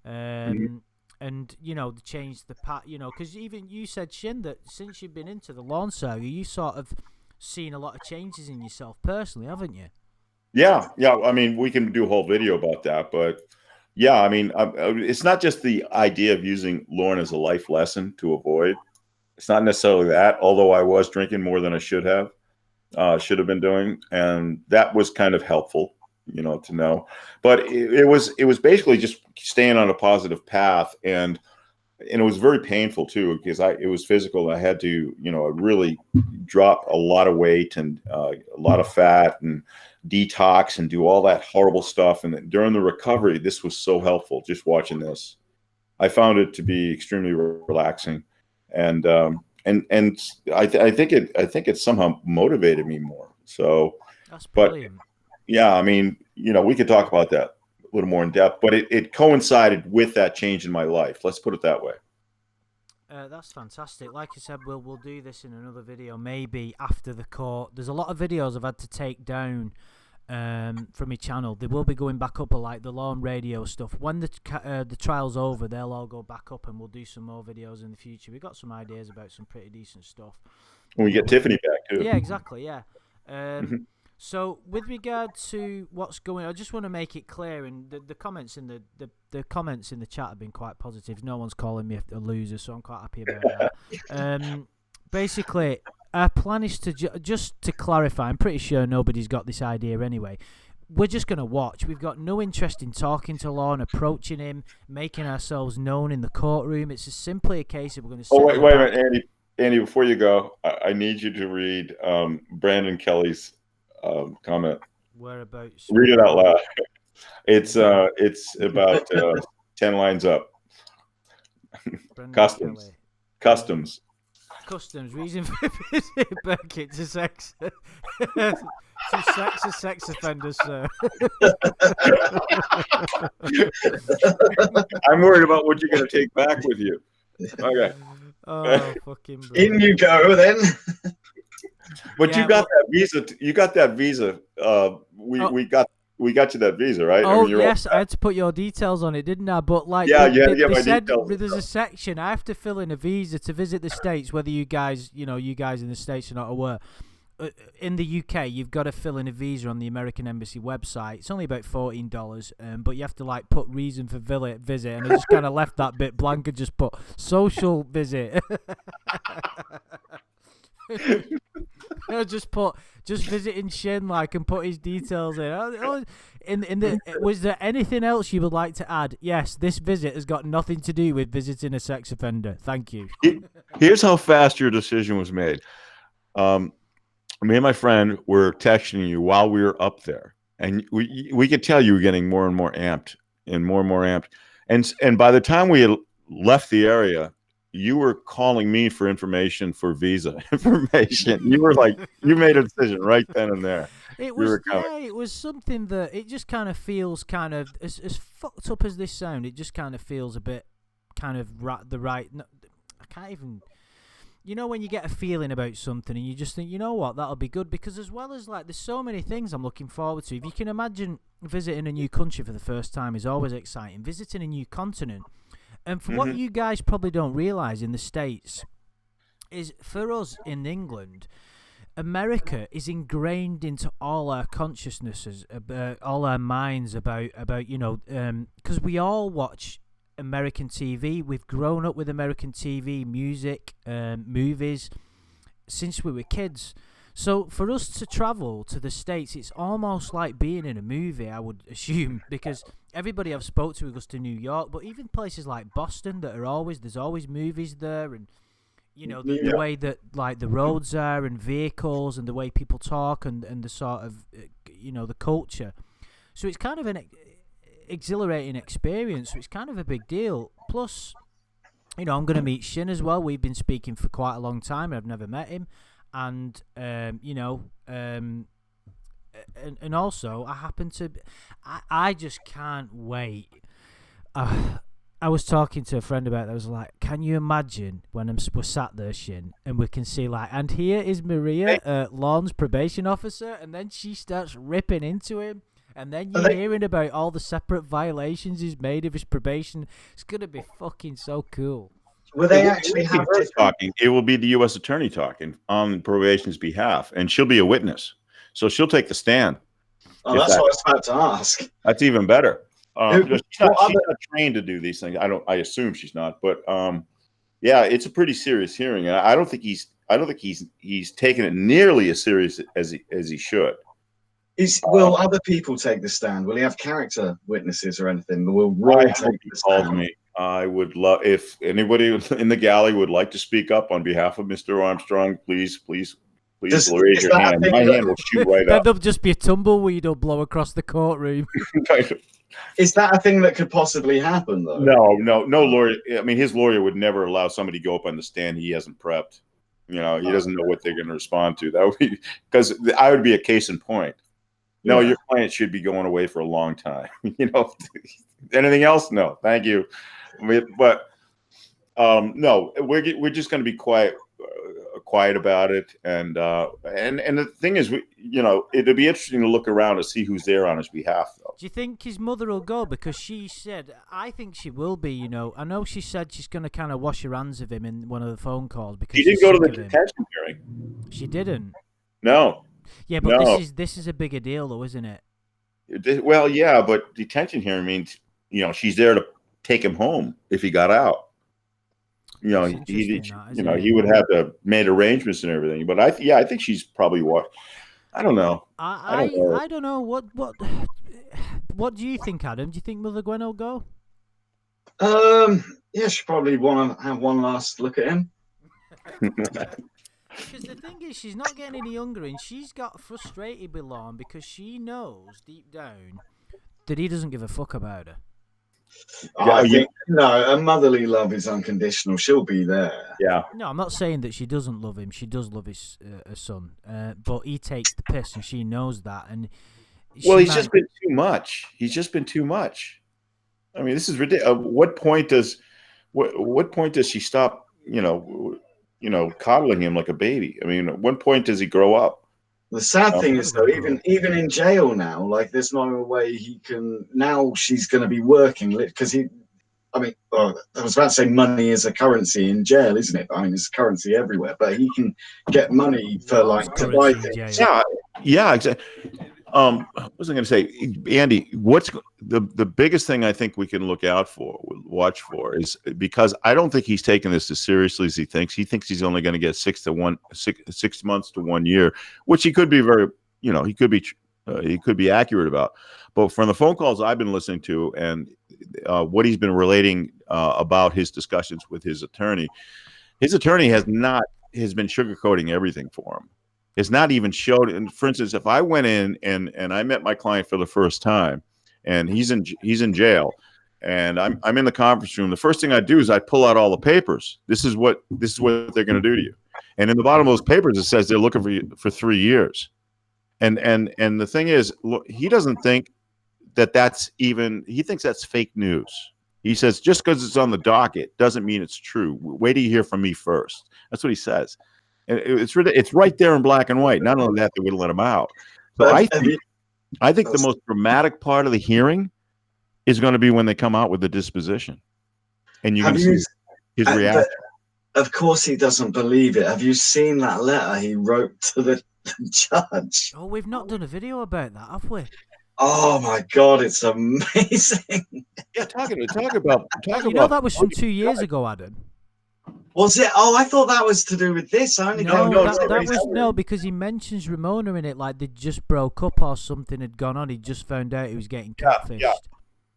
And, you know, changed the path, you know, because even you said, Shin, that since you've been into the Lorne saga, you sort of seen a lot of changes in yourself personally, haven't you? Yeah. I mean, we can do a whole video about that, but yeah, I mean, it's not just the idea of using Lorne as a life lesson to avoid. It's not necessarily that, although I was drinking more than I should have been doing, and that was kind of helpful, you know, to know. But it was basically just staying on a positive path, and it was very painful too, because it was physical. I had to, you know, really drop a lot of weight and a lot of fat and detox and do all that horrible stuff. And during the recovery, this was so helpful. Just watching this, I found it to be extremely relaxing, and I think it somehow motivated me more. So, that's brilliant. But yeah, I mean, you know, we could talk about that a little more in depth, but it coincided with that change in my life. Let's put it that way. That's fantastic. Like I said, we'll do this in another video, maybe after the court. There's a lot of videos I've had to take down from my channel. They will be going back up, like the Lorne radio stuff. When the trial's over, they'll all go back up, and we'll do some more videos in the future. We've got some ideas about some pretty decent stuff. When we get Tiffany back too. Yeah, exactly. Yeah. So with regard to what's going, I just want to make it clear, and the comments in the comments in the chat have been quite positive. No one's calling me a loser, so I'm quite happy about that. Basically, our plan is to just to clarify. I'm pretty sure nobody's got this idea anyway. We're just going to watch. We've got no interest in talking to Lorne, approaching him, making ourselves known in the courtroom. It's simply a case of we're going to. Oh wait a minute, Andy. Before you go, I need you to read Brandon Kelly's comment. Whereabouts? Read it out loud. It's about 10 lines up. Customs. Reason for visit Beckett to sex a sex offender, sir. I'm worried about what you're going to take back with you. Okay. Oh, fucking in you go then. But yeah, you got that visa. You got that visa. We got you that visa, right? Oh, I mean, yes, I had to put your details on it, didn't I? But like, yeah, they said there's a section I have to fill in a visa to visit the States. Whether you guys in the States are not aware, in the UK, you've got to fill in a visa on the American Embassy website. It's only about $14, but you have to like put reason for visit, and I just kind of left that bit blank and just put social visit. I just visiting Shin like and put his details in. Was there anything else you would like to add? Yes, this visit has got nothing to do with visiting a sex offender. Thank you. Here's how fast your decision was made. Me and my friend were texting you while we were up there, and we could tell you were getting more and more amped, and by the time we had left the area, you were calling me for information for visa information. You were like, you made a decision right then and there. It was something that it just kind of feels kind of as fucked up as this sound. It just kind of feels a bit kind of the right. I can't even. You know when you get a feeling about something and you just think, you know what, that'll be good, because as well as like there's so many things I'm looking forward to. If you can imagine visiting a new country for the first time is always exciting. Visiting a new continent. And for what you guys probably don't realise in the States is for us in England, America is ingrained into all our consciousnesses, all our minds about because we all watch American TV. We've grown up with American TV, music, movies since we were kids. So for us to travel to the States, it's almost like being in a movie, I would assume, because everybody I've spoke to goes to New York, but even places like Boston that are there's always movies there, and the way that like the roads are and vehicles and the way people talk and the sort of the culture. So it's kind of an exhilarating experience. So it's kind of a big deal. Plus, I'm going to meet Shin as well. We've been speaking for quite a long time. I've never met him. And and also I happen to, I just can't wait. I was talking to a friend about that. I was like, can you imagine when we're sat there, Shin, and we can see like, and here is Maria, Lorne's probation officer, and then she starts ripping into him, and then you're hearing about all the separate violations he's made of his probation. It's gonna be fucking so cool. Will they actually have talking? It will be the U.S. attorney talking on probation's behalf, and she'll be a witness, so she'll take the stand. Oh, that's what I was about to ask. That's even better. She's not trained to do these things. I assume she's not, but yeah, it's a pretty serious hearing, and I don't think he's taken it nearly as serious as he should. Will other people take the stand? Will he have character witnesses or anything? Will Roy take the stand? I would love if anybody in the galley would like to speak up on behalf of Mr. Armstrong. Please raise your hand. My hand will shoot right up. There'll just be a tumbleweed will blow across the courtroom. Is that a thing that could possibly happen, though? No lawyer. I mean, his lawyer would never allow somebody to go up on the stand he hasn't prepped. He doesn't know what they're going to respond to. That would be because I would be a case in point. No, your client should be going away for a long time. Anything else? No, thank you. But no, we're just going to be quiet about it, and the thing is, it'll be interesting to look around to see who's there on his behalf, though. Do you think his mother will go? Because she said, I think she will be. I know she said she's going to kind of wash her hands of him in one of the phone calls because she didn't go to the detention hearing. She didn't. No. Yeah, but this is a bigger deal, though, isn't it? Well, yeah, but detention hearing means she's there to take him home if he got out. He would have to made arrangements and everything. But I think she's probably what. I don't know. I don't know. What do you think, Adam? Do you think Mother Gwen will go? Yeah, she probably want to have one last look at him. Because the thing is, she's not getting any younger, and she's got frustrated with Lorne because she knows deep down that he doesn't give a fuck about her. I think a motherly love is unconditional. She'll be there. Yeah. No, I'm not saying that she doesn't love him. She does love his son, but he takes the piss, and she knows that. And he's just been too much. He's just been too much. I mean, this is ridiculous. What point does she stop? Coddling him like a baby. I mean, at what point does he grow up? The sad thing is, though, even in jail now, like there's no way he can. Now she's going to be working because I mean, well, I was about to say money is a currency in jail, isn't it? I mean, it's a currency everywhere, but he can get money for Lord's like to buy currency in things. jail. Yeah, exactly. What was I going to say, Andy? What's the biggest thing I think we can watch for, is because I don't think he's taking this as seriously as he thinks. He thinks he's only going to get 6 months to 1 year, which he could be he could be accurate about. But from the phone calls I've been listening to and what he's been relating about his discussions with his attorney has been sugarcoating everything for him. It's not even showed. And for instance, if I went in and I met my client for the first time, and he's in jail, and I'm in the conference room, the first thing I do is I pull out all the papers. This is what they're going to do to you. And in the bottom of those papers, it says they're looking for you for 3 years. And the thing is, look, he doesn't think he thinks that's fake news. He says, just because it's on the docket doesn't mean it's true. Wait till you hear from me first. That's what he says. And it's right there in black and white. Not only that, they wouldn't let him out. So I think the most dramatic part of the hearing is going to be when they come out with the disposition, and you're going to see his reaction. Of course, he doesn't believe it. Have you seen that letter he wrote to the judge? Oh, we've not done a video about that, have we? Oh my God, it's amazing. Yeah, talk about. That was from 2 years ago, Adam. Was it? Oh, I thought that was to do with this. I only because he mentions Ramona in it, like they just broke up or something had gone on. He just found out he was getting catfished.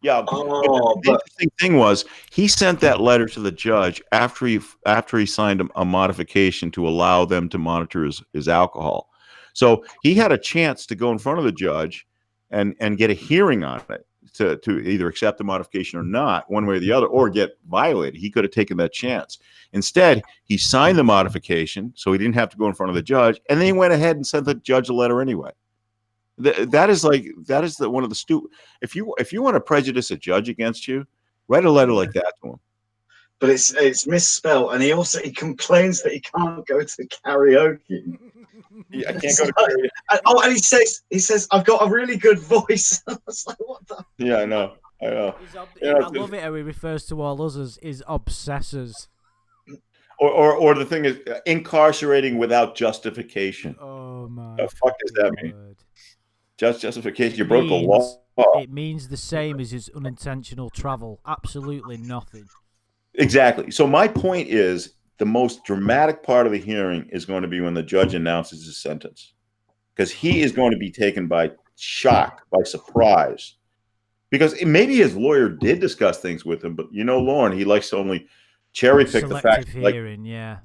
Yeah. The interesting thing was he sent that letter to the judge after he signed a modification to allow them to monitor his alcohol. So he had a chance to go in front of the judge and get a hearing on it to either accept the modification or not, one way or the other, or get violated. He could have taken that chance. Instead, he signed the modification, so he didn't have to go in front of the judge, and then he went ahead and sent the judge a letter anyway. That is one of the stupid. If you want to prejudice a judge against you, write a letter like that to him. But it's misspelled, and he complains that he can't go to karaoke. Yeah, I can't go to karaoke. And he says I've got a really good voice. I was like, what the? Yeah, I know. I love it how he refers to all us as his obsessors. Or the thing is, incarcerating without justification. Oh my! The fuck does that mean? Justification. You broke the law. It means the same as his unintentional travel. Absolutely nothing. Exactly. So my point is, the most dramatic part of the hearing is going to be when the judge announces his sentence, because he is going to be taken by shock, by surprise, because maybe his lawyer did discuss things with him, but Lorne, he likes to only cherry pick the facts. Hearing, yeah.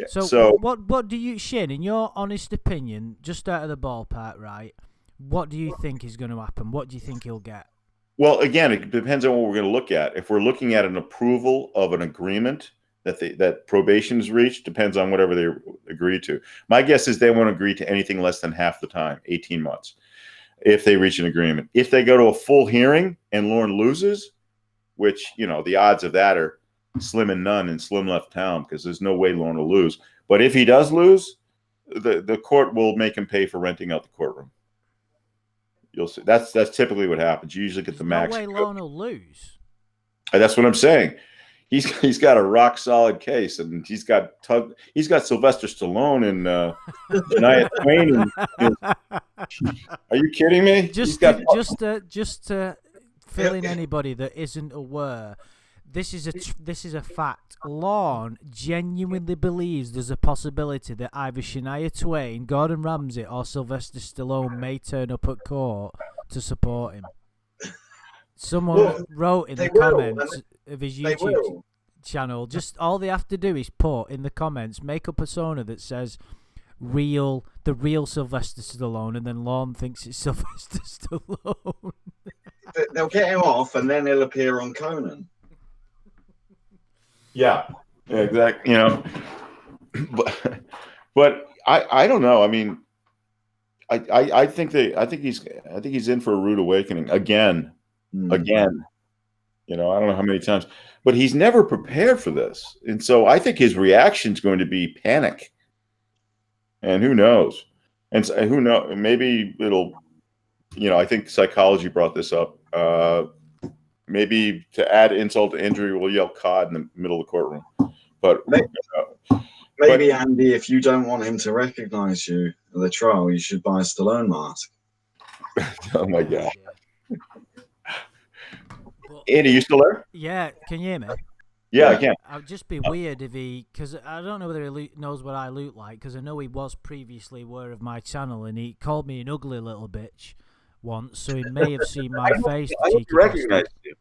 So what do you, Shin, in your honest opinion, just out of the ballpark, right? What do you think is going to happen? What do you think he'll get? Well, again, it depends on what we're going to look at. If we're looking at an approval of an agreement that probation is reached, depends on whatever they agree to. My guess is they won't agree to anything less than half the time, 18 months, if they reach an agreement. If they go to a full hearing and Lorne loses, which, the odds of that are slim and none, and Slim left town because there's no way Lorne will lose. But if he does lose, the court will make him pay for renting out the courtroom. You'll see. That's typically what happens. You usually get the max. No way Lorne will lose. That's what I'm saying. He's got a rock solid case, and he's got Sylvester Stallone and Shania Twain. Are you kidding me? Just to fill in anybody that isn't aware, this is a fact. Lorne genuinely believes there's a possibility that either Shania Twain, Gordon Ramsay, or Sylvester Stallone may turn up at court to support him. Someone wrote in the comments of his YouTube channel, just all they have to do is put in the comments, make a persona that says the real Sylvester Stallone, and then Lorne thinks it's Sylvester Stallone. They'll get him off, and then he'll appear on Conan. Yeah, exactly. But I don't know. I mean, I think he's in for a rude awakening again. Again. I don't know how many times, but he's never prepared for this, and so I think his reaction is going to be panic. And who knows? And who knows? Maybe it'll. I think psychology brought this up. maybe to add insult to injury, we'll yell "COD" in the middle of the courtroom. But maybe Andy, if you don't want him to recognize you at the trial, you should buy a Stallone mask. Oh my God. But, Andy, you still there? yeah, can you hear me? Yeah, I can. I'd just be weird if because I don't know whether he knows what I look like, because I know he was previously aware of my channel, and he called me an ugly little bitch once, so he may have seen my face. I don't recognize you.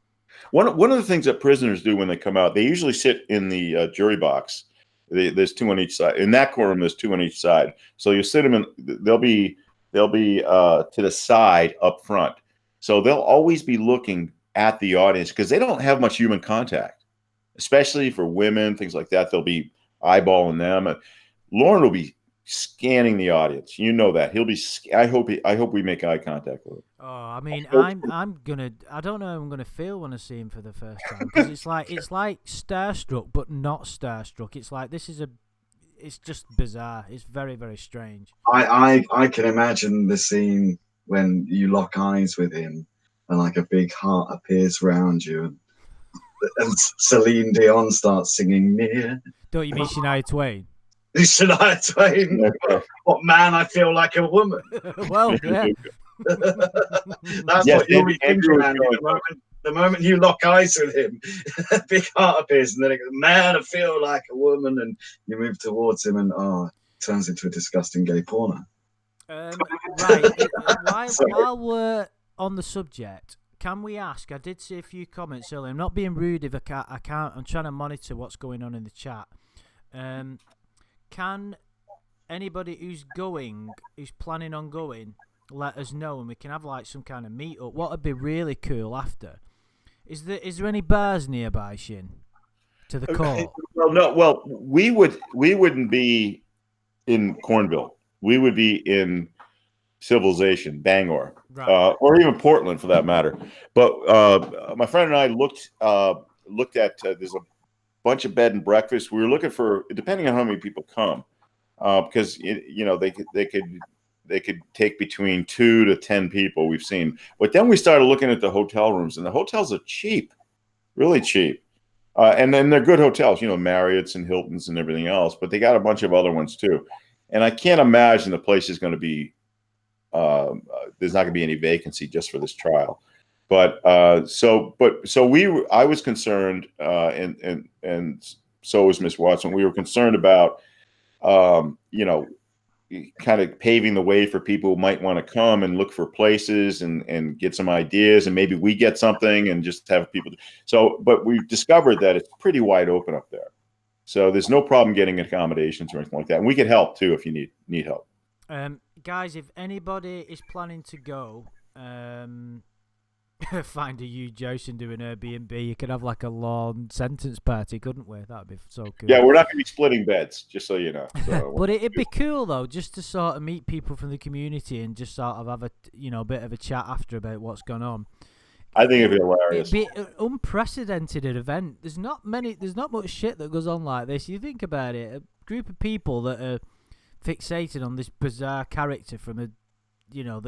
One of the things that prisoners do when they come out, they usually sit in the jury box. There's 2 on each side. In that courtroom, there's 2 on each side. So you sit them in. They'll be to the side up front. So they'll always be looking at the audience because they don't have much human contact, especially for women, things like that. They'll be eyeballing them. Lorne will be scanning the audience. You know that. He'll be. I hope we make eye contact with him. Oh, I mean, I'm gonna. I don't know how I'm gonna feel when I see him for the first time, because it's like starstruck, but not starstruck. It's like it's just bizarre. It's very, very strange. I can imagine the scene when you lock eyes with him and like a big heart appears around you, and Celine Dion starts singing "Near." Don't you mean Shania Twain? Shania Twain. What man? I feel like a woman. Well, yeah. That's what you'll be thinking, Andy. The moment you lock eyes with him, a big heart appears, and then it goes, "Man, I feel like a woman," and you move towards him, and it turns into a disgusting gay porno. Right. While we're on the subject, can we ask? I did see a few comments earlier. I'm not being rude if I can't. I'm trying to monitor what's going on in the chat. Can anybody who's planning on going, let us know, and we can have like some kind of meet-up. What would be really cool after? Is there any bars nearby, Shin? To the court? Well, no. Well, we wouldn't be in Cornville. We would be in Civilization, Bangor, right. Or even Portland for that matter. But my friend and I looked at there's a bunch of bed and breakfast. We were looking for, depending on how many people come, because they could take between 2 to 10 people, we've seen. But then we started looking at the hotel rooms, and the hotels are cheap, really cheap. And then they're good hotels, Marriott's and Hilton's and everything else, but they got a bunch of other ones too. And I can't imagine the place is going to be, there's not going to be any vacancy just for this trial. But I was concerned, and so was Miss Watson. We were concerned about, kind of paving the way for people who might want to come and look for places and get some ideas, and maybe we get something and just have people. But we discovered that it's pretty wide open up there. So there's no problem getting accommodations or anything like that. And we could help too if you need help. Guys, if anybody is planning to go, find a huge house and do an Airbnb. You could have like a Lorne sentence party, couldn't we? That'd be so cool. Yeah, we're not going to be splitting beds, just so you know. So, but it'd be cool though, just to sort of meet people from the community and just sort of have a bit of a chat after about what's gone on. I think it'd be hilarious. It'd be an unprecedented event. There's not much shit that goes on like this. You think about it, a group of people that are fixated on this bizarre character from that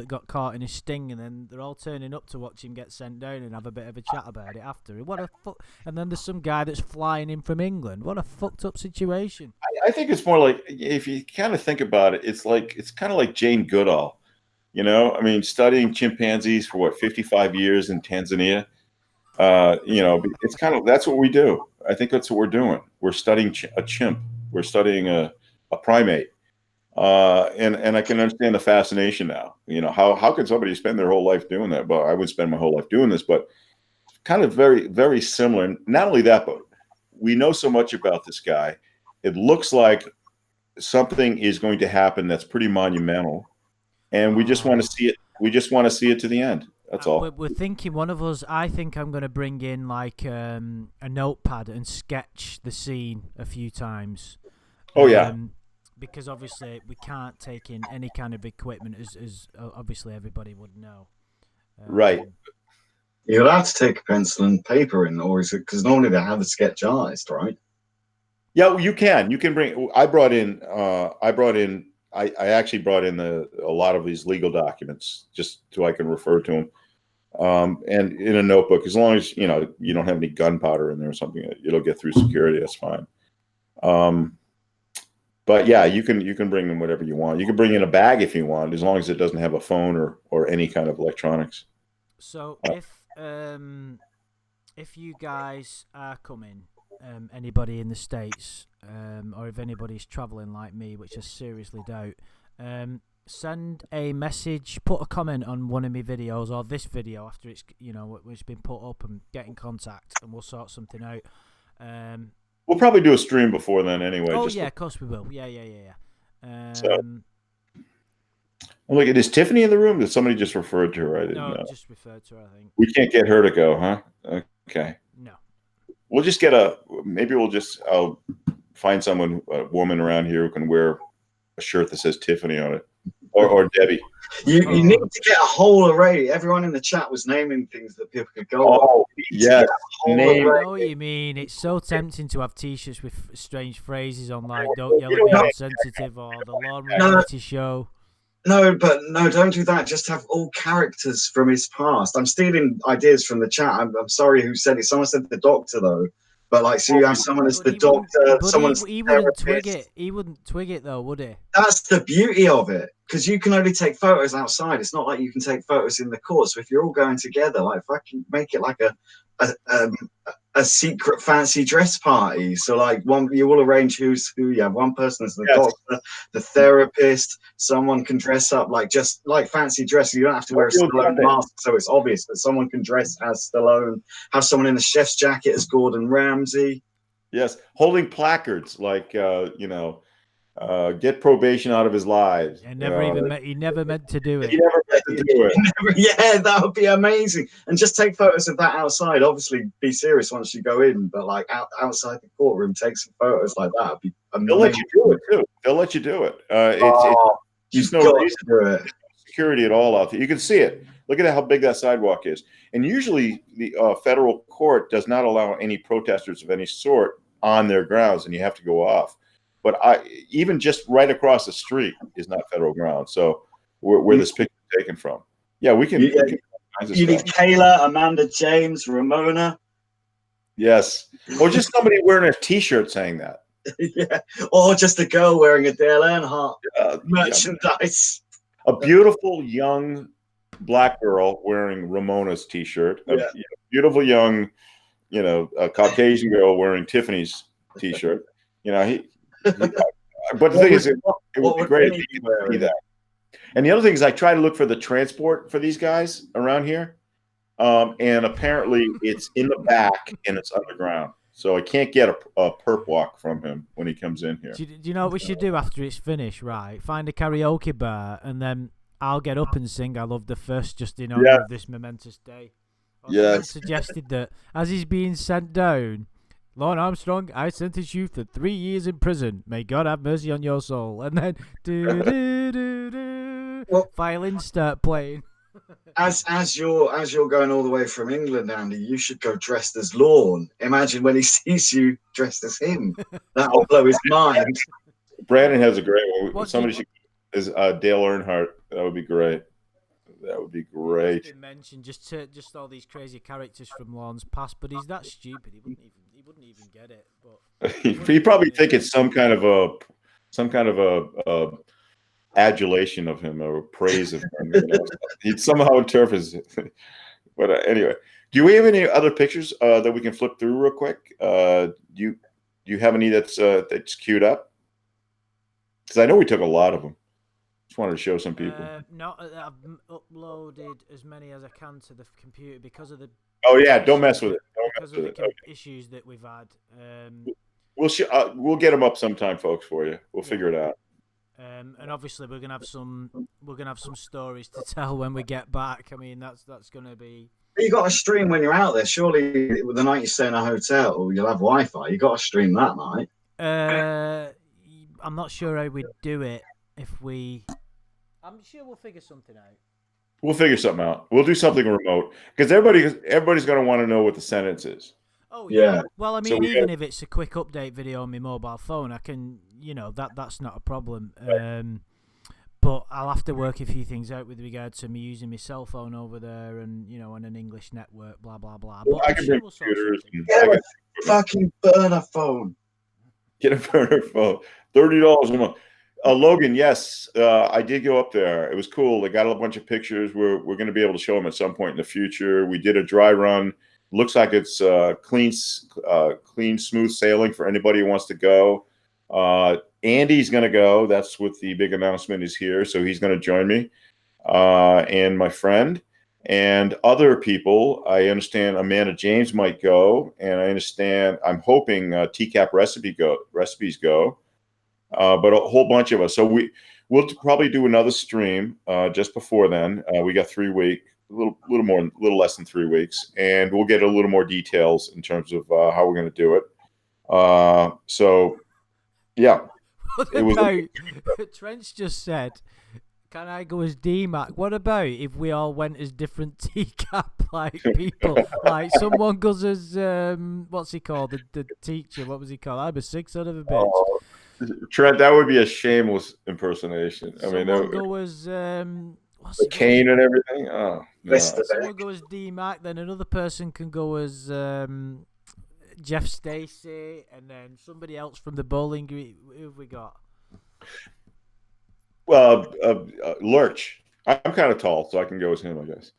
got caught in a sting, and then they're all turning up to watch him get sent down and have a bit of a chat about it after. What a fuck! And then there's some guy that's flying in from England. What a fucked up situation. I think it's more like, if you kind of think about it, it's kind of like Jane Goodall. Studying chimpanzees for 55 years in Tanzania. It's kind of, that's what we do. I think that's what we're doing. We're studying a chimp. We're studying a primate. And I can understand the fascination now. How could somebody spend their whole life doing that? Well, I would spend my whole life doing this, but kind of very, very similar. And not only that, but we know so much about this guy. It looks like something is going to happen that's pretty monumental, and we just want to see it. We just want to see it to the end. That's all. We're thinking, one of us, I think I'm going to bring in like a notepad and sketch the scene a few times. Oh yeah. Because obviously we can't take in any kind of equipment, as obviously everybody would know. Right. You're allowed to take a pencil and paper in, or is it because normally they have a sketch artist, right? Yeah, well, you can. You can bring. I actually brought in a lot of these legal documents just so I can refer to them. and in a notebook, as long as you don't have any gunpowder in there or something, it'll get through security. That's fine. But yeah, you can bring them whatever you want. You can bring in a bag if you want, as long as it doesn't have a phone or any kind of electronics. So if you guys are coming, anybody in the States, or if anybody's traveling like me, which I seriously doubt, send a message, put a comment on one of my videos or this video after it's been put up, and get in contact, and we'll sort something out. We'll probably do a stream before then anyway. Oh yeah, of course we will. Yeah. So, look, is Tiffany in the room? Did somebody just referred to her? I didn't know. Just referred to her, I think. We can't get her to go, huh? Okay. No. We'll just I'll find a woman around here who can wear a shirt that says Tiffany on it. Or Debbie. You need to get a whole array. Everyone in the chat was naming things that people could go on. Oh, yes. I know what you mean. It's so tempting to have T-shirts with strange phrases on, like "Don't yell at me, I'm sensitive," or "The Lorne reality show." No, don't do that. Just have all characters from his past. I'm stealing ideas from the chat. I'm sorry who said it. Someone said the Doctor, though. But so you have someone as the Doctor, someone as he wouldn't twig it. He wouldn't twig it, though, would he? That's the beauty of it, because you can only take photos outside. It's not like you can take photos in the court. So if you're all going together, fucking make it like a secret fancy dress party. So you will arrange who's who. You have one person as the doctor, the therapist. Someone can dress up just like fancy dress. You don't have to wear a Stallone mask, so it's obvious. But someone can dress as Stallone. Have someone in the chef's jacket as Gordon Ramsay. Yes, holding placards get probation out of his lives. He never meant to do it. He never meant to do it. Yeah, that would be amazing. And just take photos of that outside. Obviously, be serious once you go in, but outside the courtroom, take some photos like that. Would be amazing. They'll let you do it too. They'll let you do it. There's no reason for security at all out there. You can see it. Look at how big that sidewalk is. And usually, the federal court does not allow any protesters of any sort on their grounds, and you have to go off. But even just right across the street is not federal ground. So where this picture is taken from. Yeah, we can. You need Kayla, Amanda, James, Ramona. Yes. Or just somebody wearing a T-shirt saying that. Yeah. Or just a girl wearing a Dale Earnhardt merchandise. A beautiful young black girl wearing Ramona's T-shirt. A beautiful young, a Caucasian girl wearing Tiffany's T-shirt. But the thing is, it would be great if you could see that. And the other thing is, I try to look for the transport for these guys around here, and apparently it's in the back and it's underground, so I can't get a perp walk from him when he comes in here. Do you know what we should do after it's finished? Right, find a karaoke bar, and then I'll get up and sing "I Love the First" just in honor of this momentous day. Yes. Suggested that as he's being sent down, Lorne Armstrong, I sentence you to 3 years in prison. May God have mercy on your soul. And then violins start playing. As you're going all the way from England, Andy, you should go dressed as Lorne. Imagine when he sees you dressed as him. That will blow his mind. Brandon has a great one. Somebody should is Dale Earnhardt. That would be great. That would be great. You mentioned just all these crazy characters from Lorne's past, but he's that stupid. He wouldn't even get it. But he probably think it's some kind of a adulation of him or praise of him. He'd somehow interpret it. But anyway, do we have any other pictures that we can flip through real quick? Do you have any that's queued up? Because I know we took a lot of them. Just wanted to show some people. No, I've uploaded as many as I can to the computer because of the. Oh yeah, don't mess with it. Because of the issues that we've had. We'll get them up sometime, folks, for you. We'll figure it out. And obviously we're gonna have some stories to tell when we get back. I mean, that's gonna be. You got to stream when you're out there. Surely, with the night you stay in a hotel, you'll have Wi-Fi. You got to stream that night. I'm not sure how we'd do it if we. I'm sure we'll figure something out. We'll figure something out. We'll do something remote because everybody's going to want to know what the sentence is. Oh yeah. Well, I mean, even if it's a quick update video on my mobile phone, I can, that's not a problem. Right. But I'll have to work a few things out with regard to me using my cell phone over there, and on an English network, blah blah blah. Well, But I I'm can sure bring we'll sort computers. something. Yeah, I got fucking burner phone. get a burner phone. $30 a month. Logan, yes, I did go up there. It was cool. They got a bunch of pictures. We're going to be able to show them at some point in the future. We did a dry run. Looks like it's clean, smooth sailing for anybody who wants to go. Andy's going to go. That's what the big announcement is here. So he's going to join me and my friend and other people. I understand Amanda James might go, and I understand I'm hoping TCAP recipes go. But a whole bunch of us. So we'll probably do another stream just before then. We got 3 weeks, a little less than 3 weeks, and we'll get a little more details in terms of how we're going to do it. So, yeah. Trench just said, "Can I go as DMAC?" What about if we all went as different TCAP like people? Like someone goes as what's he called? The teacher. What was he called? I'm a sick son of a bitch. Trent, that would be a shameless impersonation. Someone go as what's the cane and everything. Oh, no. Someone go as DMAC, then another person can go as Jeff Stacey, and then somebody else from the bowling green. Who have we got? Well, Lurch. I'm kind of tall, so I can go as him, I guess.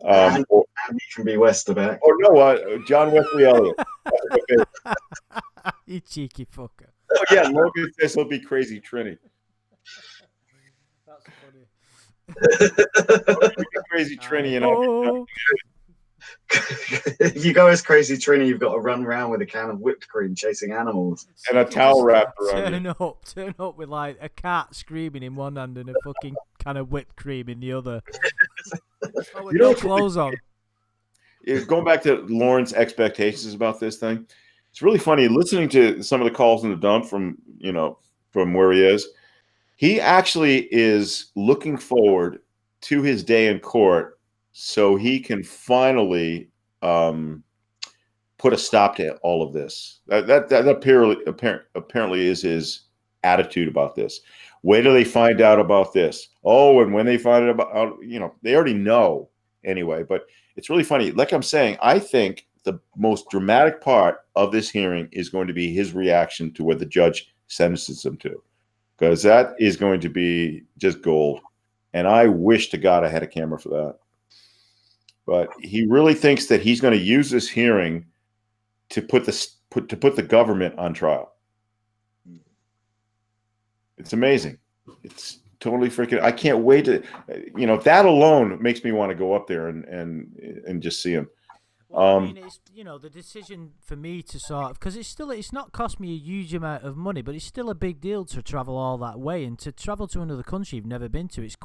And you can be Westerbeck. Oh no, John Wesley Elliott. You cheeky fucker. Oh yeah, Logan says he'll be Crazy Trini. That's funny. Crazy Trini, If you go as Crazy Trini, you've got to run around with a can of whipped cream chasing animals. And a towel wrapped around you. Turn up with like a cat screaming in one hand and a fucking can of whipped cream in the other. Oh, with no clothes on. Going back to Lorne's expectations about this thing, it's really funny listening to some of the calls in the dump from where he is. He actually is looking forward to his day in court so he can finally put a stop to all of this. That apparently is his attitude about this. Wait till they find out about this. Oh, and when they find out, they already know anyway. But it's really funny. Like I'm saying, I think the most dramatic part of this hearing is going to be his reaction to what the judge sentences him to, because that is going to be just gold. And I wish to God I had a camera for that. But he really thinks that he's going to use this hearing to put the government on trial. It's amazing. It's totally freaking. I can't wait to, that alone makes me want to go up there and just see him. Well, I mean, it's the decision for me to sort of, because it's not cost me a huge amount of money, but it's still a big deal to travel all that way and to travel to another country you've never been to. It's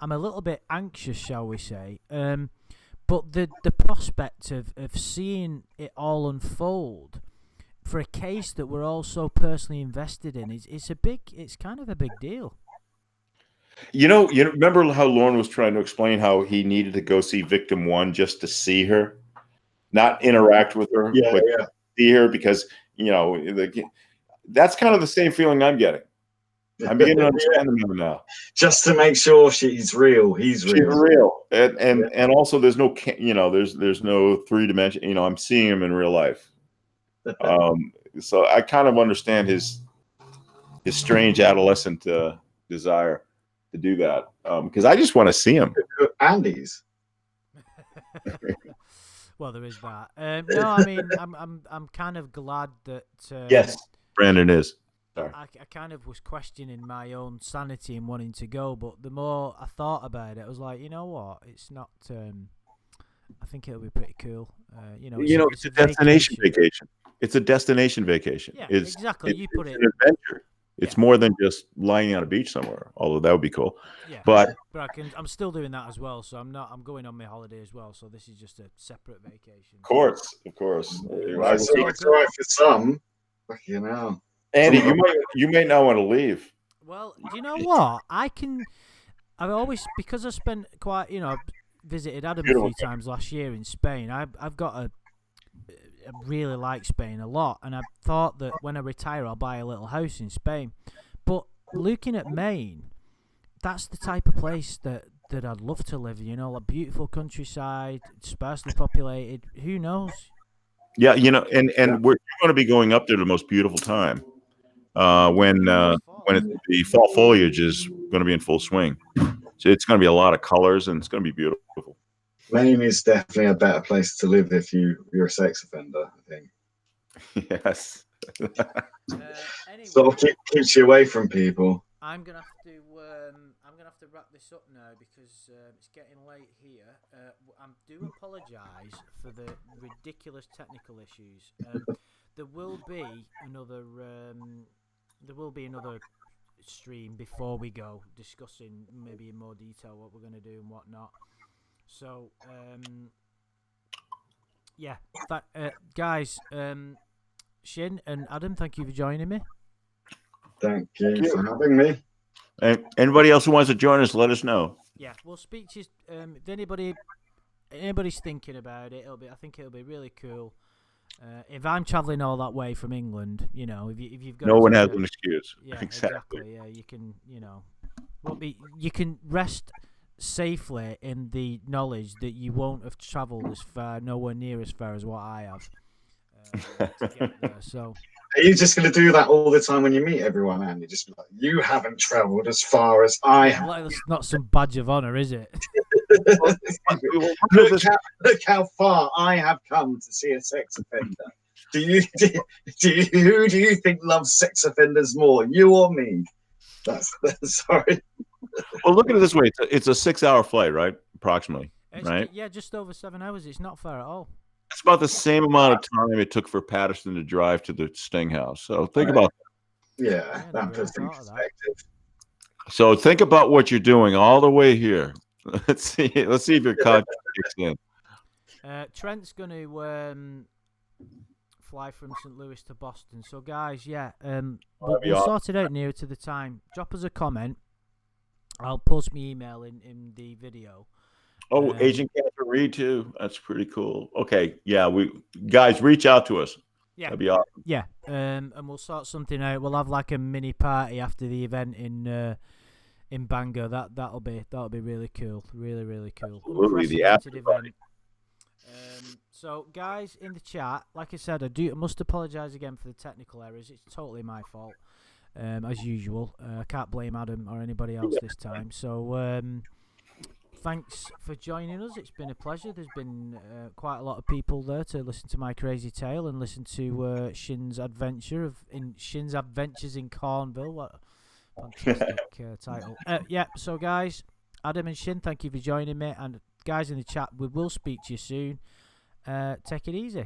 I'm a little bit anxious, shall we say. But the prospect of seeing it all unfold for a case that we're all so personally invested in it's kind of a big deal. You remember how Lorne was trying to explain how he needed to go see victim one just to see her, not interact with her, but see her, because that's kind of the same feeling I'm getting. I'm beginning to understand them now. Just to make sure she's real, he's real. She's real, and also there's no there's no 3-dimension. I'm seeing him in real life. So I kind of understand his strange adolescent desire to do that, because I just want to see him. Andy's. Well, there is that. No, I mean, I'm kind of glad that. Yes, Brandon is. Sorry. I kind of was questioning my own sanity in wanting to go, but the more I thought about it, I was like, you know what? It's not. I think it'll be pretty cool. It's a destination vacation. It's a destination vacation. Yeah, exactly. You put it's an adventure. It's more than just lying on a beach somewhere, although that would be cool. Yeah, but I'm still doing that as well. So I'm going on my holiday as well. So this is just a separate vacation. Of course. It's all right for some. Andy, you may not want to leave. Well, you know what? I've always, because I spent quite, visited Adam a few times last year in Spain. I've got I really like Spain a lot, and I thought that when I retire, I'll buy a little house in Spain. But looking at Maine, that's the type of place that I'd love to live. You know, like beautiful countryside, sparsely populated. Who knows? Yeah, and we're going to be going up there the most beautiful time when the fall foliage is going to be in full swing. So it's going to be a lot of colors, and it's going to be beautiful. Maine is definitely a better place to live if you're a sex offender, I think. Yes. Anyway, Sort of keeps you away from people. I'm gonna have to wrap this up now because it's getting late here. I do apologise for the ridiculous technical issues. There will be another stream before we go, discussing maybe in more detail what we're going to do and whatnot. So yeah, guys, Shin and Adam, thank you for joining me. Thank you for having me. And anybody else who wants to join us, let us know. Yeah, we'll speak to you. If anybody's thinking about it, I think it'll be really cool. If I'm travelling all that way from England, if you've got no one has an excuse. Yeah, exactly. Yeah, you can, you can rest safely in the knowledge that you won't have travelled as far, nowhere near as far as what I have. To get there. So. Are you just going to do that all the time when you meet everyone, and you just be like, you haven't travelled as far as I have? Well, it's not some badge of honour, is it? Look how far I have come to see a sex offender. Who do you think loves sex offenders more, you or me? That's sorry. Well, look at it this way: it's a 6-hour flight, right? Approximately, right? Yeah, just over 7 hours. It's not far at all. It's about the same amount of time it took for Patterson to drive to the Sting house. So think about that. Yeah, that puts in perspective. So think about what you're doing all the way here. Let's see if your conscience kicks in. Trent's going to fly from St. Louis to Boston. So guys, we'll sort it out nearer to the time. Drop us a comment. I'll post my email in the video. Oh, Agent Catherine Reed too. That's pretty cool. Okay, yeah, guys reach out to us. Yeah, that'd be awesome. Yeah, and we'll sort something out. We'll have like a mini party after the event in Bangor. That'll be really cool. Really, really cool. Absolutely, the after event. So guys in the chat, like I said, I must apologise again for the technical errors. It's totally my fault, as usual. I can't blame Adam or anybody else this time. So. Thanks for joining us. It's been a pleasure. There's been quite a lot of people there to listen to my crazy tale and listen to Shin's adventures in Cornville. What a fantastic title. So guys, Adam and Shin, thank you for joining me. And guys in the chat, we will speak to you soon. Take it easy.